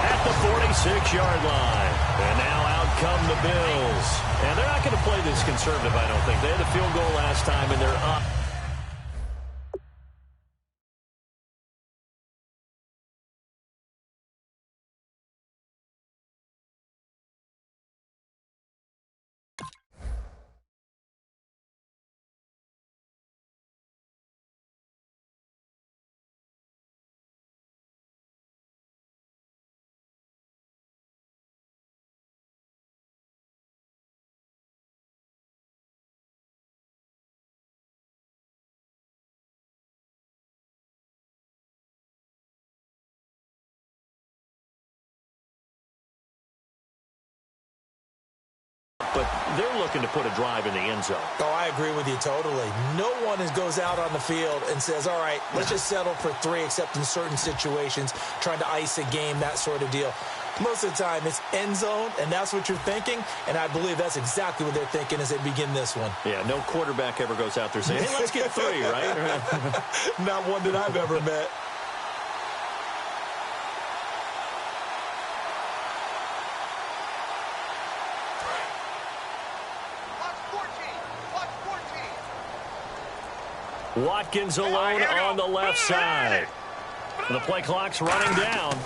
at the 46-yard line. And now out come the Bills. And they're not going to play this conservative, I don't think. They had a field goal last time, and they're up. But they're looking to put a drive in the end zone. Oh, I agree with you totally. No one goes out on the field and says, all right, let's just settle for 3, except in certain situations, trying to ice a game, that sort of deal. Most of the time, it's end zone, and that's what you're thinking, and I believe that's exactly what they're thinking as they begin this one. Yeah, no quarterback ever goes out there saying, hey, let's get 3, right? Not one that I've ever met. Watkins alone on the left side. The play clock's running down.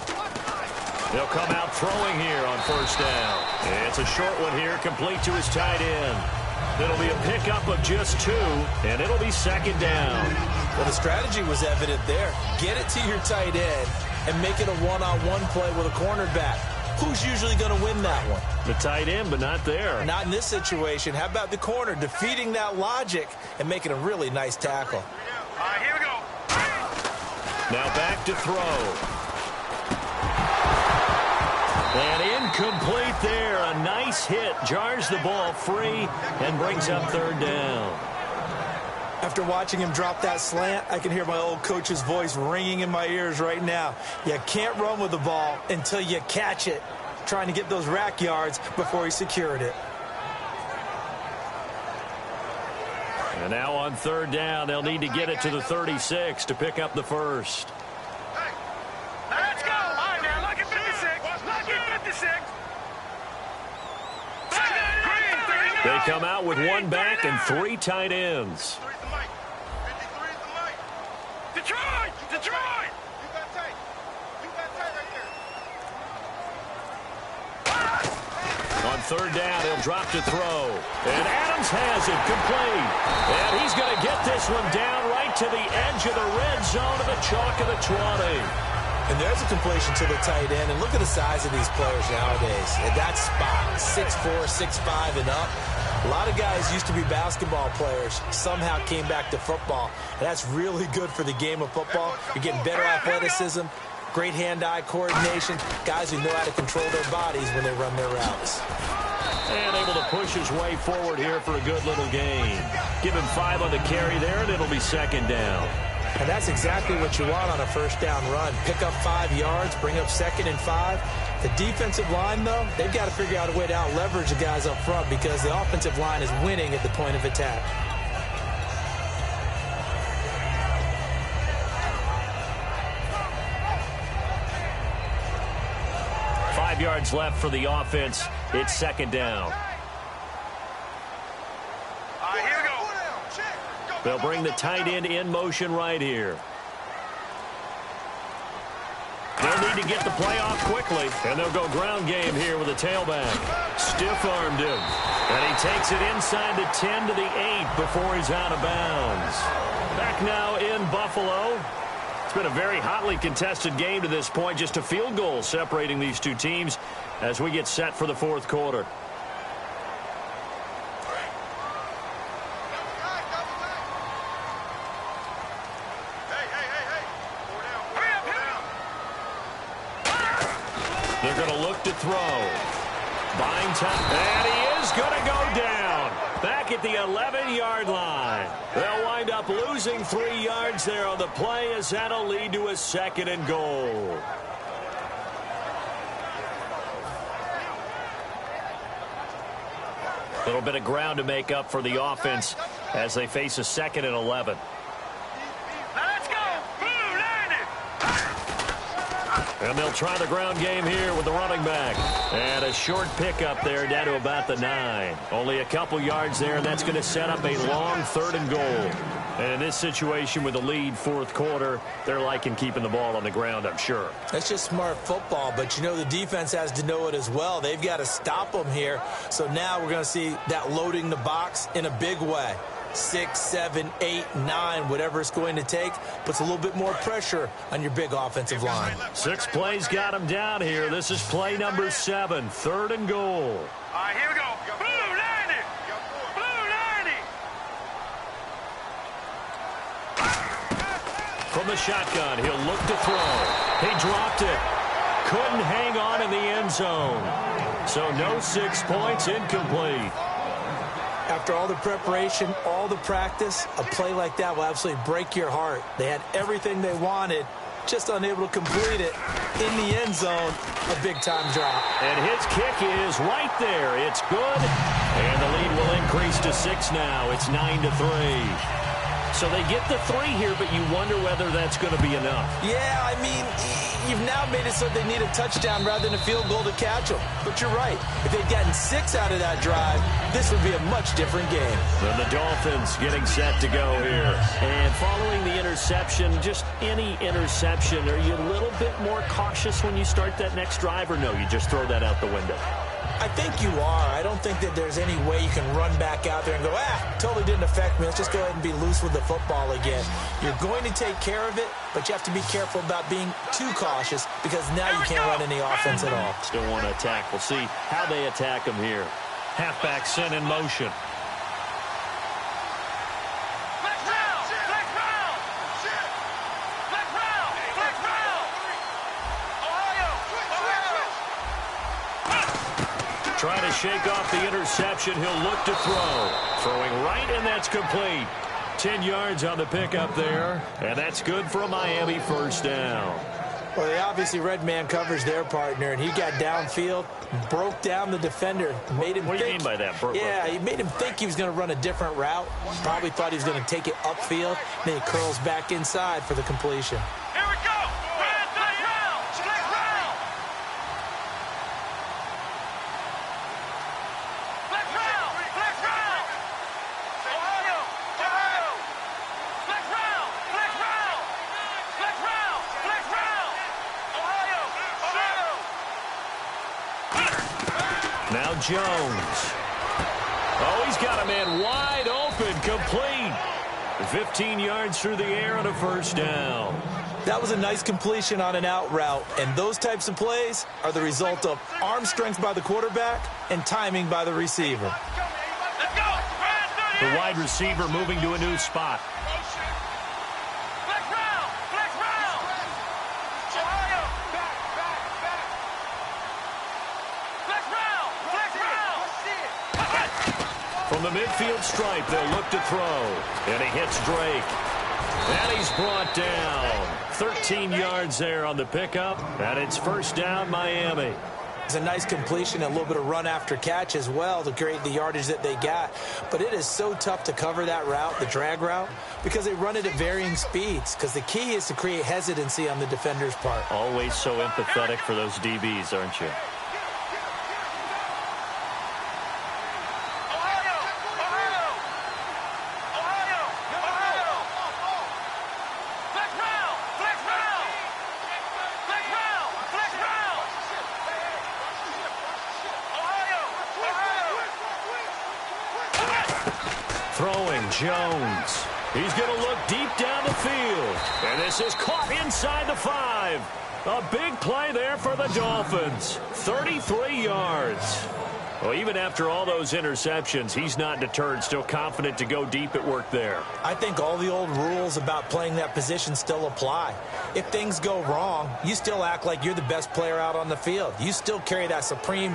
They'll come out throwing here on 1st down. It's a short one here, complete to his tight end. It'll be a pickup of just 2, and it'll be 2nd down. Well, the strategy was evident there. Get it to your tight end, and make it a one-on-one play with a cornerback. Who's usually going to win that one? The tight end, but not there. Not in this situation. How about the corner defeating that logic and making a really nice tackle? All right, here we go. Now back to throw. And incomplete there. A nice hit. Jars the ball free and brings up third down. After watching him drop that slant, I can hear my old coach's voice ringing in my ears right now. You can't run with the ball until you catch it, trying to get those rack yards before he secured it. And now on third down, they'll need to get it to the 36 to pick up the first. Hey, let's go. All right, now look at 56. Look at 56. They come out with one back and three tight ends. Detroit! Detroit! You got tight. You got tight right there. On third down, he'll drop to throw. And Adams has it complete. And he's going to get this one down right to the edge of the red zone of the chalk of the 20. And there's a completion to the tight end. And look at the size of these players nowadays. At that spot, 6'4", 6'5", and up. A lot of guys used to be basketball players, somehow came back to football. And that's really good for the game of football. You're getting better athleticism, great hand-eye coordination, guys who know how to control their bodies when they run their routes. And able to push his way forward here for a good little gain. Give him 5 on the carry there, and it'll be second down. And that's exactly what you want on a first down run. Pick up 5 yards, bring up 2nd and 5. The defensive line, though, they've got to figure out a way to out-leverage the guys up front because the offensive line is winning at the point of attack. Five yards left for the offense. It's second down. All right, here we go. They'll bring the tight end in motion right here. They'll need to get the play off quickly, and they'll go ground game here with a tailback. Stiff-armed him, and he takes it inside the 10 to the 8 before he's out of bounds. Back now in Buffalo. It's been a very hotly contested game to this point, just a field goal separating these two teams as we get set for the fourth quarter. They're going to look to throw. Buying time. And he is going to go down. Back at the 11-yard line. They'll wind up losing 3 yards there on the play as that'll lead to a 2nd and goal. A little bit of ground to make up for the offense as they face a 2nd and 11. And they'll try the ground game here with the running back. And a short pickup there down to about the 9. Only a couple yards there, and that's going to set up a long 3rd and goal. And in this situation with the lead fourth quarter, they're liking keeping the ball on the ground, I'm sure. That's just smart football, but you know the defense has to know it as well. They've got to stop them here. So now we're going to see that loading the box in a big way. 6, 7, 8, 9, whatever it's going to take, puts a little bit more pressure on your big offensive line. 6 plays got him down here. This is play number 7, 3rd and goal. All right, here we go. Blue 90. Blue 90. From the shotgun, he'll look to throw. He dropped it. Couldn't hang on in the end zone. So no 6 points, incomplete. After all the preparation, all the practice, a play like that will absolutely break your heart. They had everything they wanted, just unable to complete it. In the end zone, a big-time drop. And his kick is right there. It's good. And the lead will increase to 6 now. It's 9-3. So they get the 3 here, but you wonder whether that's going to be enough. Yeah, I mean, you've now made it so they need a touchdown rather than a field goal to catch them. But you're right. If they'd gotten 6 out of that drive, this would be a much different game. And the Dolphins getting set to go here. And following the interception, just any interception, are you a little bit more cautious when you start that next drive, or no, you just throw that out the window? I think you are. I don't think that there's any way you can run back out there and go, totally didn't affect me. Let's just go ahead and be loose with the football again. You're going to take care of it, but you have to be careful about being too cautious because now you can't run any offense at all. Still want to attack. We'll see how they attack him here. Halfback sent in motion. Trying to shake off the interception. He'll look to throw. Throwing right, and that's complete. 10 yards on the pickup there, and that's good for a Miami first down. Well, they obviously red man covers their partner, and he got downfield, broke down the defender, made him What do you mean by that? Yeah, he made him think he was going to run a different route. Probably thought he was going to take it upfield. Then he curls back inside for the completion. Here we go. Now Jones. Oh, he's got a man wide open, complete. 15 yards through the air on a first down. That was a nice completion on an out route, and those types of plays are the result of arm strength by the quarterback and timing by the receiver. The wide receiver moving to a new spot. From the midfield stripe, they'll look to throw. And he hits Drake. And he's brought down. 13 yards there on the pickup. And it's first down, Miami. It's a nice completion, a little bit of run after catch as well to create the yardage that they got. But it is so tough to cover that route, the drag route, because they run it at varying speeds. Because the key is to create hesitancy on the defender's part. Always so empathetic for those DBs, aren't you? Throwing Jones. He's going to look deep down the field. And this is caught inside the 5. A big play there for the Dolphins. 33 yards. Well, even after all those interceptions, he's not deterred, still confident to go deep at work there. I think all the old rules about playing that position still apply. If things go wrong, you still act like you're the best player out on the field. You still carry that supreme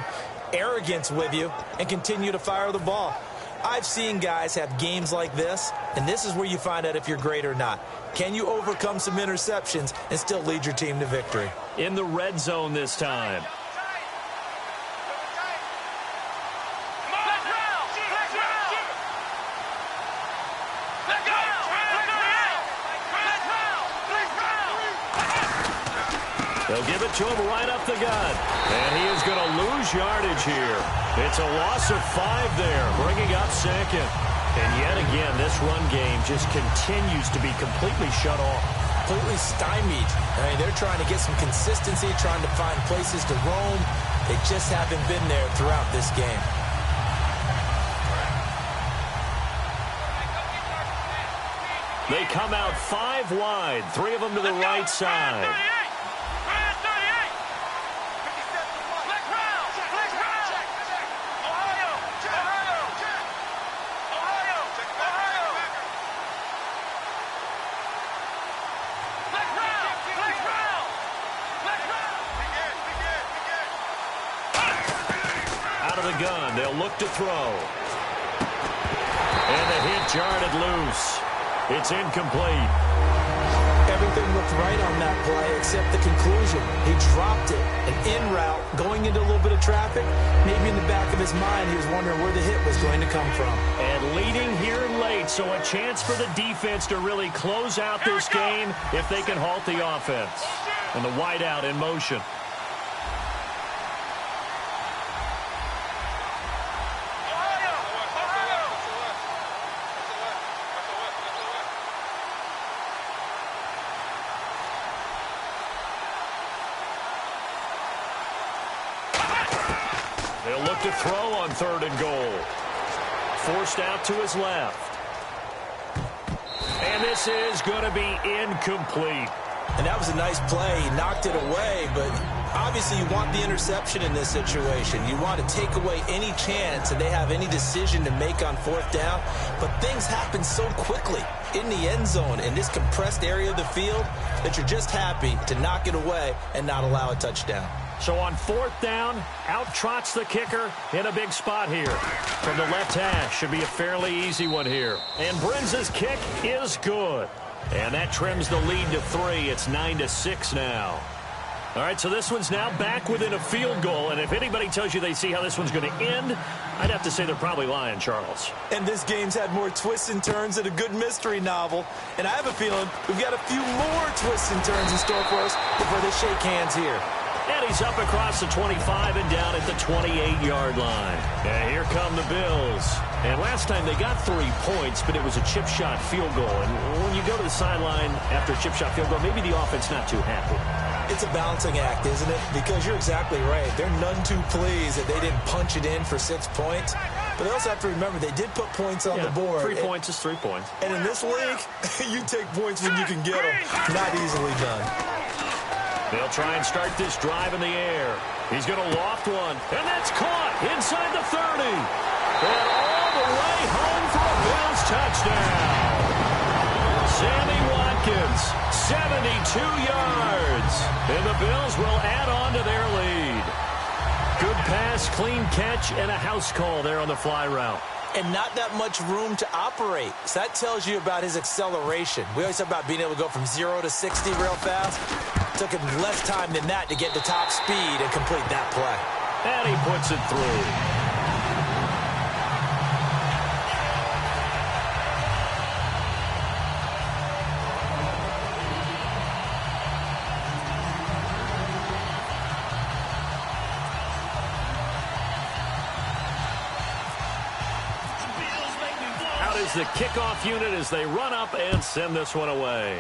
arrogance with you and continue to fire the ball. I've seen guys have games like this, and this is where you find out if you're great or not. Can you overcome some interceptions and still lead your team to victory? In the red zone this time. They'll give it to him right up the gut. And he is going to lose yardage here. It's a loss of 5 there, bringing up second. And yet again, this run game just continues to be completely shut off. Completely stymied. I mean, they're trying to get some consistency, trying to find places to roam. They just haven't been there throughout this game. They come out 5 wide, 3 of them to the right side. Gun. They'll look to throw. And the hit jarred loose. It's incomplete. Everything looked right on that play except the conclusion. He dropped it. An in route, going into a little bit of traffic. Maybe in the back of his mind, he was wondering where the hit was going to come from. And leading here late, so a chance for the defense to really close out this game if they can halt the offense. And the wide out in motion. They'll He'll look to throw on 3rd and goal. Forced out to his left. And this is going to be incomplete. And that was a nice play. He knocked it away, but obviously you want the interception in this situation. You want to take away any chance that they have any decision to make on 4th down. But things happen so quickly in the end zone in this compressed area of the field that you're just happy to knock it away and not allow a touchdown. So on 4th down, out trots the kicker in a big spot here. From the left hash, should be a fairly easy one here. And Brinz's kick is good. And that trims the lead to 3. It's 9-6 now. All right, so this one's now back within a field goal. And if anybody tells you they see how this one's going to end, I'd have to say they're probably lying, Charles. And this game's had more twists and turns than a good mystery novel. And I have a feeling we've got a few more twists and turns in store for us before they shake hands here. And he's up across the 25 and down at the 28-yard line. And here come the Bills. And last time they got 3 points, but it was a chip shot field goal. And when you go to the sideline after a chip shot field goal, maybe the offense not too happy. It's a balancing act, isn't it? Because you're exactly right. They're none too pleased that they didn't punch it in for 6 points. But they also have to remember they did put points on the board. 3 points is 3 points. And in this league, you take points when you can get them. Not easily done. They'll try and start this drive in the air. He's going to loft one, and that's caught inside the 30. And all the way home for a Bills touchdown. Sammy Watkins, 72 yards. And the Bills will add on to their lead. Good pass, clean catch, and a house call there on the fly route. And not that much room to operate. So that tells you about his acceleration. We always talk about being able to go from 0 to 60 real fast. Took him less time than that to get to top speed and complete that play. And he puts it through. Out is the kickoff unit as they run up and send this one away.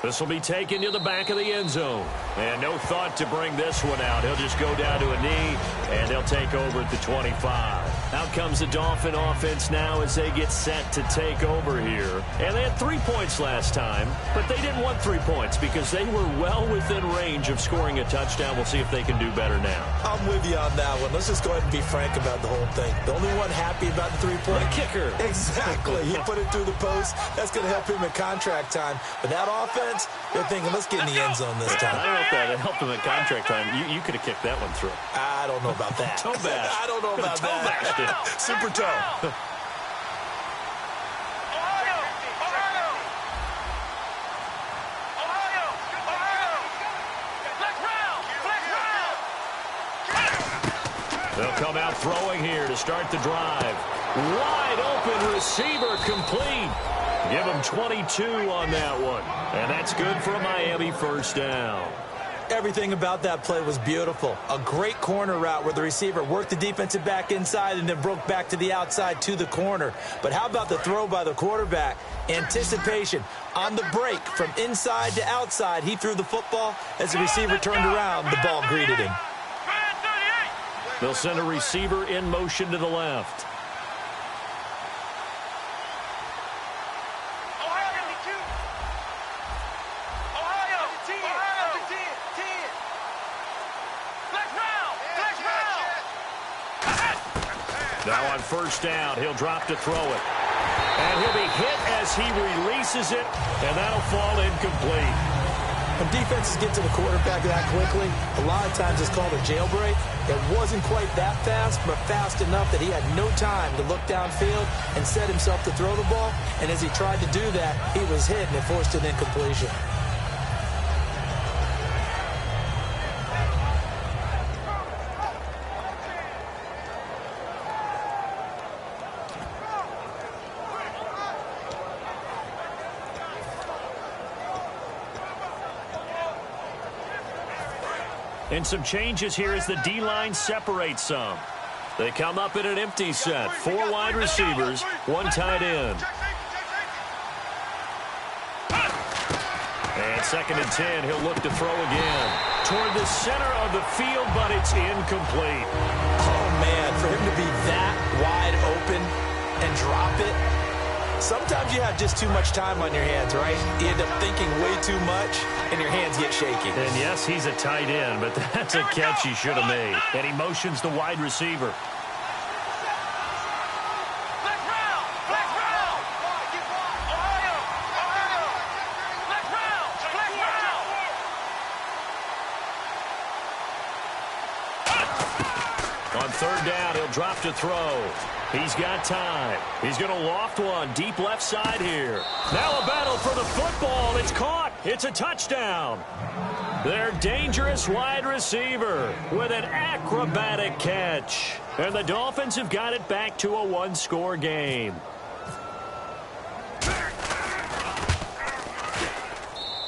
This will be taken to the back of the end zone. And no thought to bring this one out. He'll just go down to a knee, and they'll take over at the 25. Out comes the Dolphin offense now as they get set to take over here. And they had 3 points last time, but they didn't want 3 points because they were well within range of scoring a touchdown. We'll see if they can do better now. I'm with you on that one. Let's just go ahead and be frank about the whole thing. The only one happy about the 3-point. The kicker. Exactly. He put it through the post. That's going to help him at contract time. But that offense, they're thinking, let's get in the end zone this time. I don't know if that helped him at contract time. You could have kicked that one through. I don't know about that. Toe bash. I don't know about that. Super toe. Ohio! Ohio! Ohio! Flex round! They'll come out throwing here to start the drive. Wide open receiver complete. Give him 22 on that one. And that's good for a Miami first down. Everything about that play was beautiful. A great corner route where the receiver worked the defensive back inside and then broke back to the outside to the corner. But how about the throw by the quarterback? Anticipation on the break from inside to outside. He threw the football. As the receiver turned around, the ball greeted him. They'll send a receiver in motion to the left. Now on first down, he'll drop to throw it. And he'll be hit as he releases it, and that'll fall incomplete. When defenses get to the quarterback that quickly, a lot of times it's called a jailbreak. It wasn't quite that fast, but fast enough that he had no time to look downfield and set himself to throw the ball. And as he tried to do that, he was hit and it forced an incompletion. And some changes here as the D-line separates some. They come up in an empty set. 4 wide receivers, 1 tight end. And 2nd and 10, he'll look to throw again. Toward the center of the field, but it's incomplete. Oh, man, for him to be that wide open and drop it. Sometimes you have just too much time on your hands, right? You end up thinking way too much, and your hands get shaky. And yes, he's a tight end, but that's a catch he should have made. And he motions the wide receiver. On 3rd down, he'll drop to throw. He's got time. He's going to loft one deep left side here. Now a battle for the football. It's caught. It's a touchdown. Their dangerous wide receiver with an acrobatic catch. And the Dolphins have got it back to a one-score game.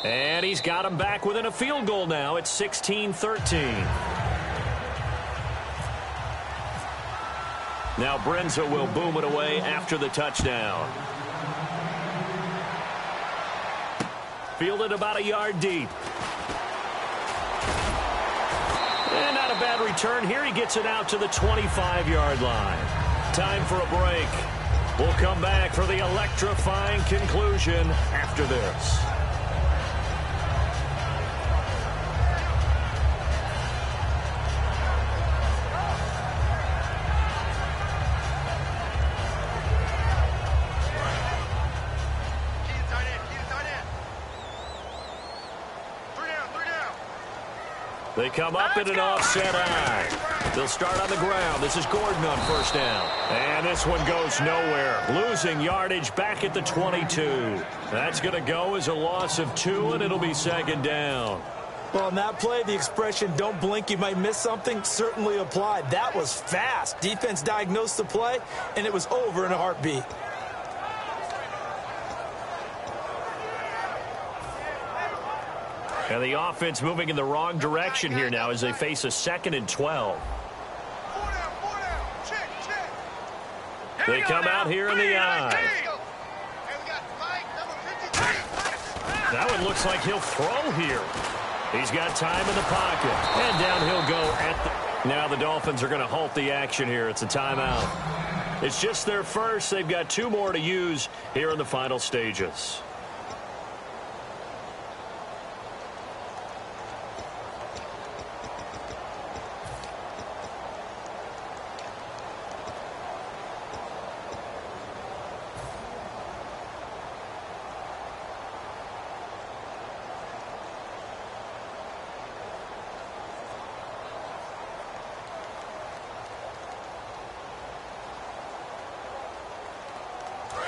And he's got him back within a field goal now. It's 16-13. Now Brenza will boom it away after the touchdown. Fielded about a yard deep. And not a bad return here. He gets it out to the 25-yard line. Time for a break. We'll come back for the electrifying conclusion after this. They come up in an offset eye. They'll start on the ground. This is Gordon on 1st down. And this one goes nowhere. Losing yardage back at the 22. That's going to go as a loss of 2, and it'll be 2nd down. Well, on that play, the expression, don't blink, you might miss something, certainly applied. That was fast. Defense diagnosed the play, and it was over in a heartbeat. And the offense moving in the wrong direction here now as they face a 2nd and 12. They come out here in the eye. That one looks like he'll throw here. He's got time in the pocket. And down he'll go at the... Now the Dolphins are going to halt the action here. It's a timeout. It's just their first. They've got 2 more to use here in the final stages.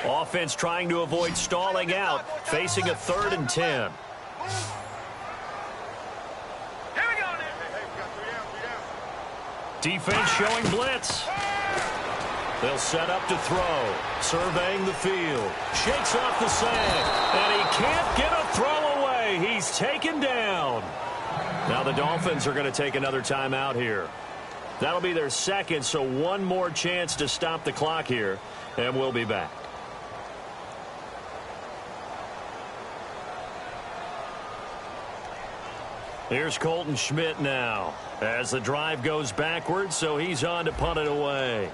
Offense trying to avoid stalling out, facing a 3rd and 10. Defense showing blitz. They'll set up to throw. Surveying the field. Shakes off the sag. And he can't get a throw away. He's taken down. Now the Dolphins are going to take another timeout here. That'll be their 2nd, so 1 more chance to stop the clock here. And we'll be back. Here's Colton Schmidt now as the drive goes backwards, so he's on to punt it away.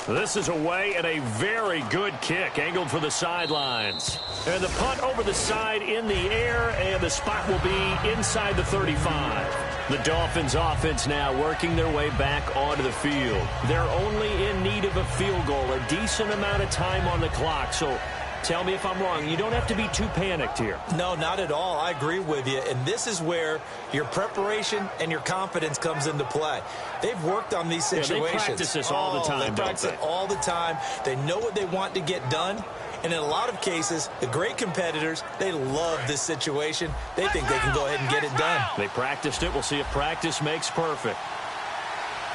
This is away and a very good kick angled for the sidelines. And the punt over the side in the air, and the spot will be inside the 35. The Dolphins offense now working their way back onto the field. They're only in need of a field goal, a decent amount of time on the clock. So tell me if I'm wrong. You don't have to be too panicked here. No, not at all. I agree with you. And this is where your preparation and your confidence comes into play. They've worked on these situations. Yeah, they practice this all the time, They practice it all the time. They know what they want to get done. And in a lot of cases, the great competitors, they love this situation. They think they can go ahead and get it done. They practiced it. We'll see if practice makes perfect.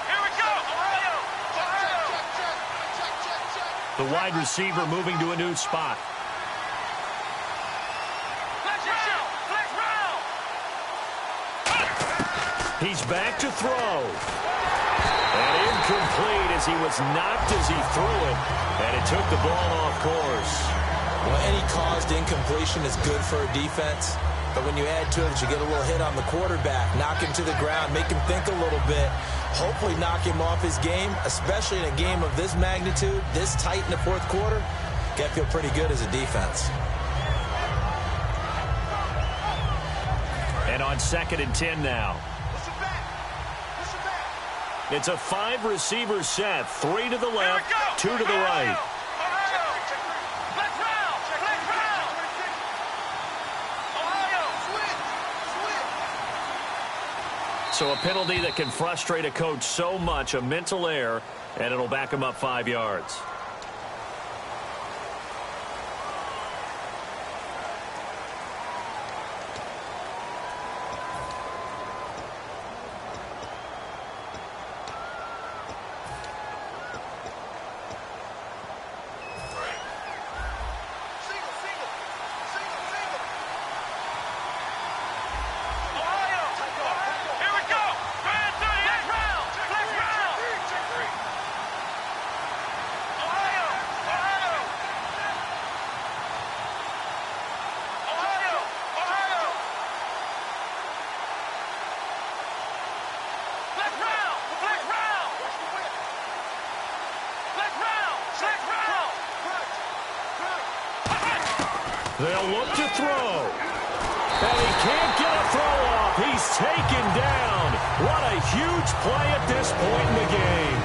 Here we go. The wide receiver moving to a new spot. He's back to throw. And in incomplete as he was knocked as he threw it, and it took the ball off course. Well, any caused incompletion is good for a defense. But when you add to it that you get a little hit on the quarterback, knock him to the ground, make him think a little bit, hopefully knock him off his game, especially in a game of this magnitude, this tight in the fourth quarter, got to feel pretty good as a defense. And on 2nd and 10 now. It's a 5-receiver set, 3 to the left, 2 to the right. So a penalty that can frustrate a coach so much, a mental error, and it'll back him up 5 yards. They'll look to throw. And he can't get a throw off. He's taken down. What a huge play at this point in the game.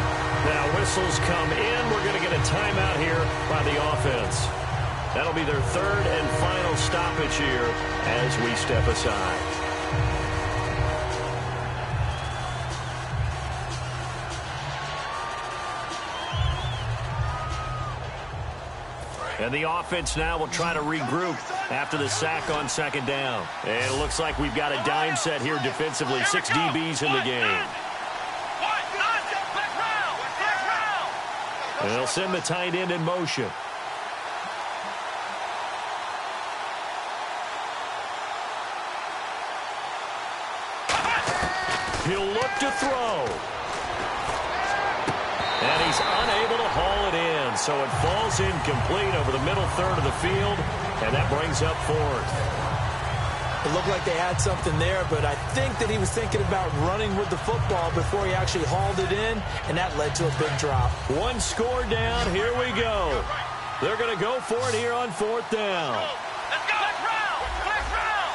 Now whistles come in. We're going to get a timeout here by the offense. That'll be their 3rd and final stoppage here as we step aside. And the offense now will try to regroup after the sack on 2nd down. And it looks like we've got a dime set here defensively. 6 DBs in the game. And they'll send the tight end in motion. He'll look to throw. And he's unable to haul it in, so it falls incomplete over the middle third of the field, and that brings up 4th. It looked like they had something there, but I think that he was thinking about running with the football before he actually hauled it in, and that led to a big drop. 1 score down. Here we go. They're going to go for it here on 4th down. Let's go. Let's round. Let's round.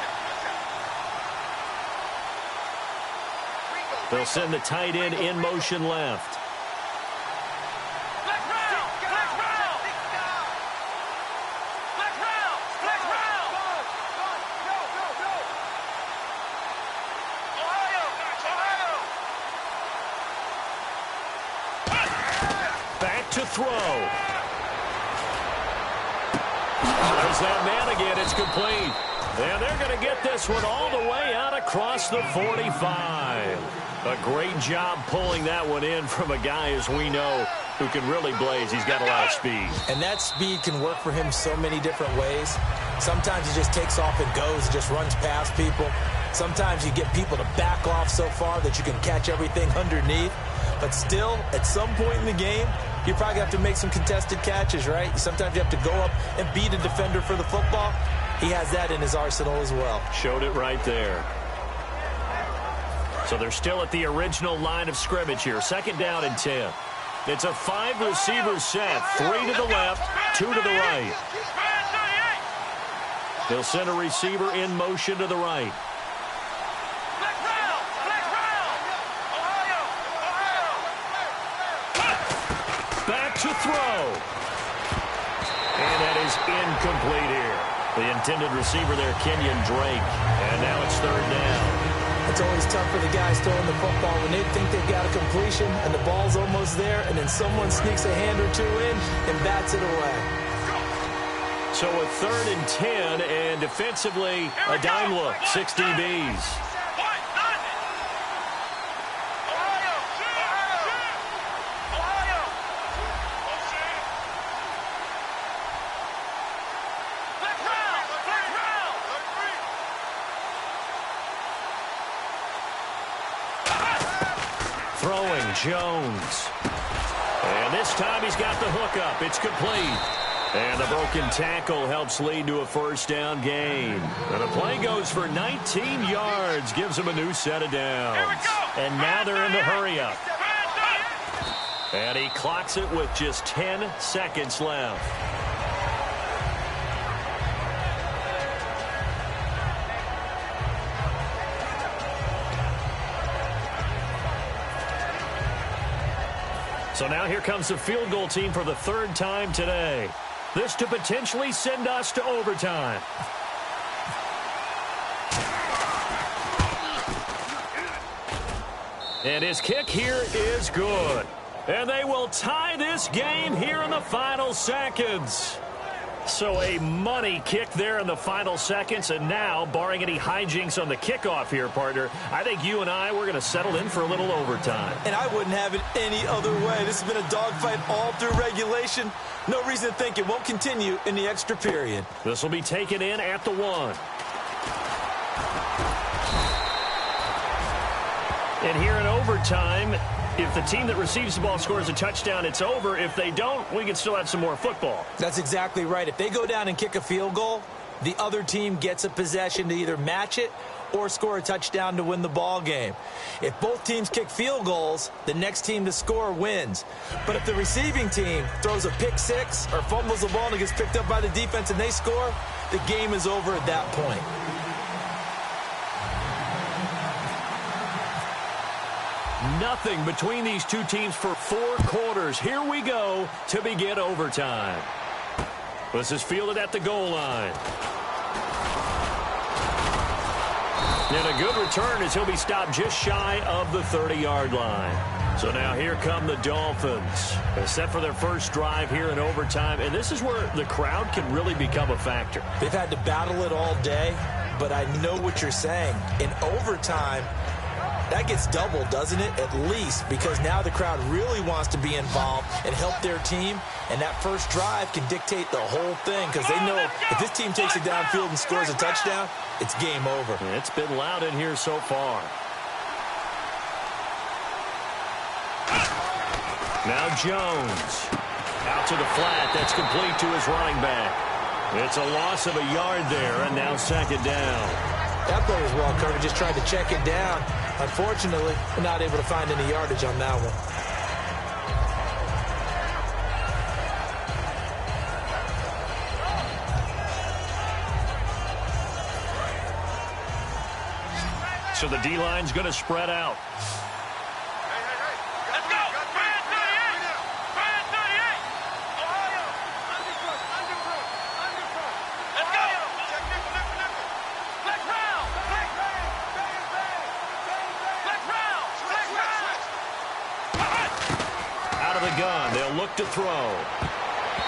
They'll send the tight end in motion left. To throw. There's that man again. It's complete. And they're going to get this one all the way out across the 45. A great job pulling that one in from a guy, as we know, who can really blaze. He's got a lot of speed. And that speed can work for him so many different ways. Sometimes he just takes off and goes, just runs past people. Sometimes you get people to back off so far that you can catch everything underneath. But still, at some point in the game, you probably have to make some contested catches, right? Sometimes you have to go up and beat a defender for the football. He has that in his arsenal as well. Showed it right there. So they're still at the original line of scrimmage here. 2nd down and 10. It's a 5-receiver set. 3 to the left, 2 to the right. They'll send a receiver in motion to the right. To throw. And that is incomplete here. The intended receiver there, Kenyon Drake. And now it's 3rd down. It's always tough for the guys throwing the football when they think they've got a completion and the ball's almost there, and then someone sneaks a hand or 2 in and bats it away. So a 3rd and 10, and defensively, a dime look. 6 DBs. Throwing, Jones. And this time he's got the hook up. It's complete. And the broken tackle helps lead to a first down gain. And the play goes for 19 yards, gives him a new set of downs. And now they're in the hurry-up. And he clocks it with just 10 seconds left. So now here comes the field goal team for the third time today. This to potentially send us to overtime. And his kick here is good. And they will tie this game here in the final seconds. So a money kick there in the final seconds. And now, barring any hijinks on the kickoff here, partner, I think you and I, we're going to settle in for a little overtime. And I wouldn't have it any other way. This has been a dogfight all through regulation. No reason to think it won't continue in the extra period. This will be taken in at the 1. And here in overtime, if the team that receives the ball scores a touchdown, it's over. If they don't, we can still have some more football. That's exactly right. If they go down and kick a field goal, the other team gets a possession to either match it or score a touchdown to win the ball game. If both teams kick field goals, the next team to score wins. But if the receiving team throws a pick six or fumbles the ball and it gets picked up by the defense and they score, the game is over at that point. Nothing between these two teams for 4 quarters. Here we go to begin overtime. This is fielded at the goal line. And a good return as he'll be stopped just shy of the 30-yard line. So now here come the Dolphins. They're set for their first drive here in overtime. And this is where the crowd can really become a factor. They've had to battle it all day, but I know what you're saying. In overtime, that gets doubled, doesn't it? At least, because now the crowd really wants to be involved and help their team, and that first drive can dictate the whole thing because they know if this team takes it downfield and scores a touchdown, it's game over. It's been loud in here so far. Now Jones. Out to the flat. That's complete to his running back. It's a loss of a yard there, and now second down. That play was well covered. Just tried to check it down. Unfortunately, we're not able to find any yardage on that one. So the D-line's going to spread out. Let's go! Brand 38! Brand 38! Ohio! Underfoot! Let's go! Flex round! Flex round! Out of the gun, they'll look to throw.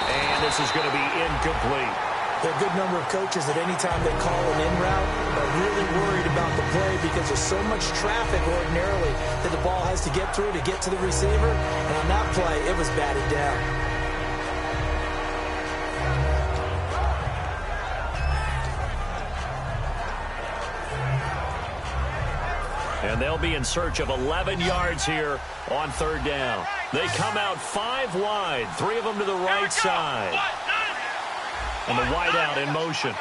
And this is going to be incomplete. There are a good number of coaches that any time they call an in route are really worried about the play because there's so much traffic ordinarily that the ball has to get through to get to the receiver. And on that play, it was batted down. And they'll be in search of 11 yards here on third down. They come out 5 wide, 3 of them to the right side. And the wide out in motion.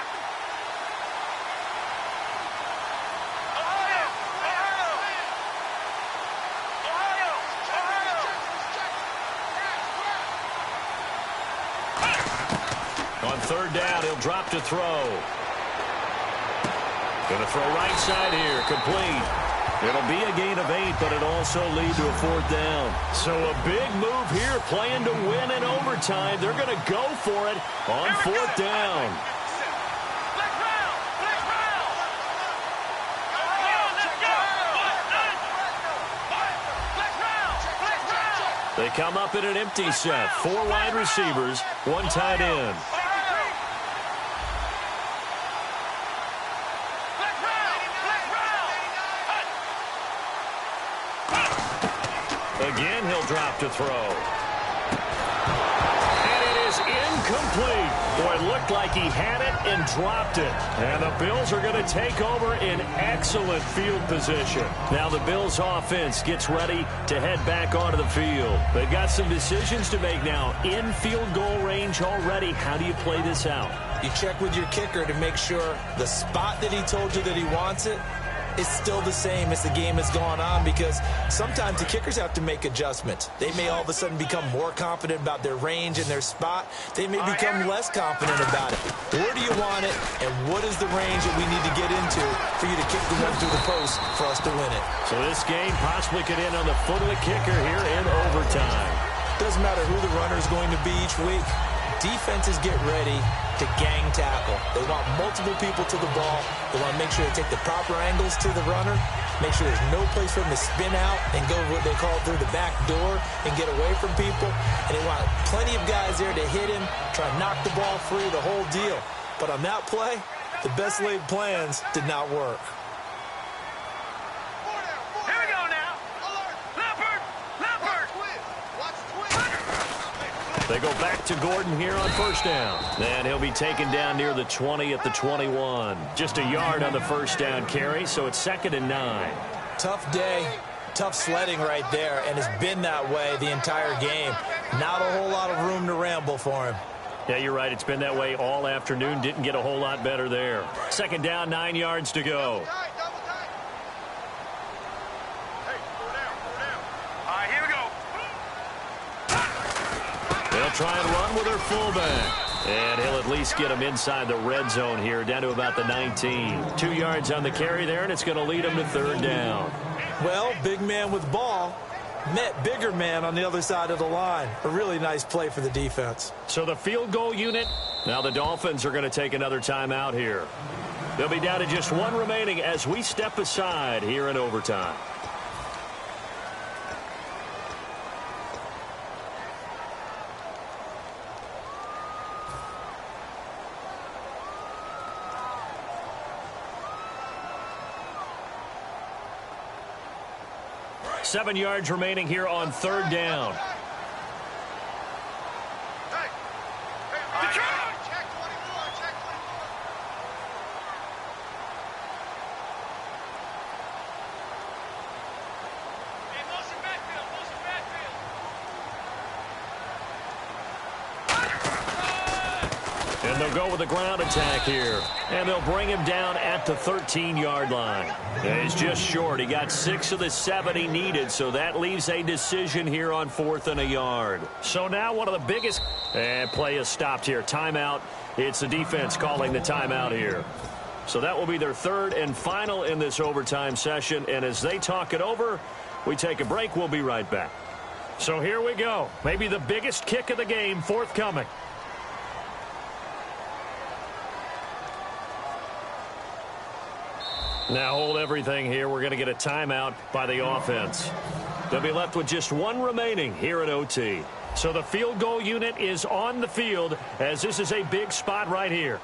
On third down, he'll drop to throw. Going to throw right side here, complete. It'll be a gain of 8, but it'll also lead to a 4th down. So a big move here, playing to win in overtime. They're going to go for it on 4th down. They come up in an empty set. 4 wide receivers, 1 tight end. Again, he'll drop to throw. And it is incomplete. Boy, it looked like he had it and dropped it. And the Bills are going to take over in excellent field position. Now the Bills offense gets ready to head back onto the field. They've got some decisions to make now. In field goal range already. How do you play this out? You check with your kicker to make sure the spot that he told you that he wants it is still the same as the game has gone on, because sometimes the kickers have to make adjustments. They may all of a sudden become more confident about their range and their spot. They may become less confident about it. Where do you want it, and what is the range that we need to get into for you to kick the one through the post for us to win it? So this game possibly could end on the foot of the kicker here in overtime. Doesn't matter who the runner is going to be each week. Defenses get ready to gang tackle. They want multiple people to the ball. They want to make sure they take the proper angles to the runner, make sure there's no place for him to spin out and go what they call through the back door and get away from people. And they want plenty of guys there to hit him, try to knock the ball free, the whole deal. But on that play, the best laid plans did not work. Here we go now. Leopard! Leopard! They go back to Gordon here on first down. And he'll be taken down near the 20 at the 21. Just a yard on the first down carry, so it's 2nd and 9. Tough day, tough sledding right there, and it's been that way the entire game. Not a whole lot of room to ramble for him. Yeah, you're right. It's been that way all afternoon. Didn't get a whole lot better there. 2nd down, 9 yards to go. They'll try and run with their fullback. And he'll at least get him inside the red zone here, down to about the 19. 2 yards on the carry there, and it's going to lead him to 3rd down. Well, big man with ball met bigger man on the other side of the line. A really nice play for the defense. So the field goal unit, now the Dolphins are going to take another timeout here. They'll be down to just one remaining as we step aside here in overtime. Seven yards remaining here on 3rd down. And they'll go with the ground attack here. And they'll bring him down at the 13-yard line. And he's just short. He got 6 of the 7 he needed, so that leaves a decision here on 4th and a yard. So now one of the biggest... And play is stopped here. Timeout. It's the defense calling the timeout here. So that will be their 3rd and final in this overtime session. And as they talk it over, we take a break. We'll be right back. So here we go. Maybe the biggest kick of the game forthcoming. Now hold everything here. We're going to get a timeout by the offense. They'll be left with just one remaining here at OT. So the field goal unit is on the field as this is a big spot right here.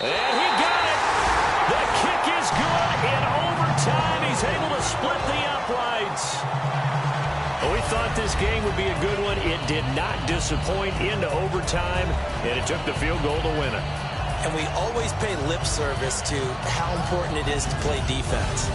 And he got it. The kick is good in overtime. He's able to split the uprights. We thought this game would be a good one. It did not disappoint into overtime, and it took the field goal to win it. And we always pay lip service to how important it is to play defense.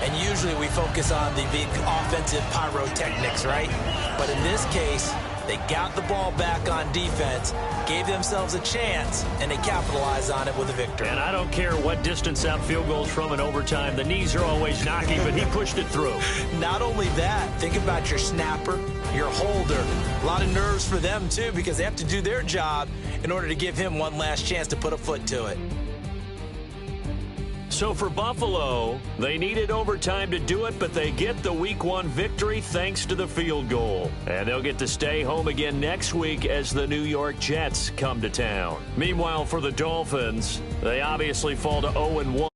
And usually we focus on the big offensive pyrotechnics, right? But in this case, they got the ball back on defense, gave themselves a chance, and they capitalized on it with a victory. And I don't care what distance out field goals from in overtime. The knees are always knocking, but he pushed it through. Not only that, think about your snapper, your holder. A lot of nerves for them, too, because they have to do their job in order to give him one last chance to put a foot to it. So for Buffalo, they needed overtime to do it, but they get the Week 1 victory thanks to the field goal. And they'll get to stay home again next week as the New York Jets come to town. Meanwhile, for the Dolphins, they obviously fall to 0-1.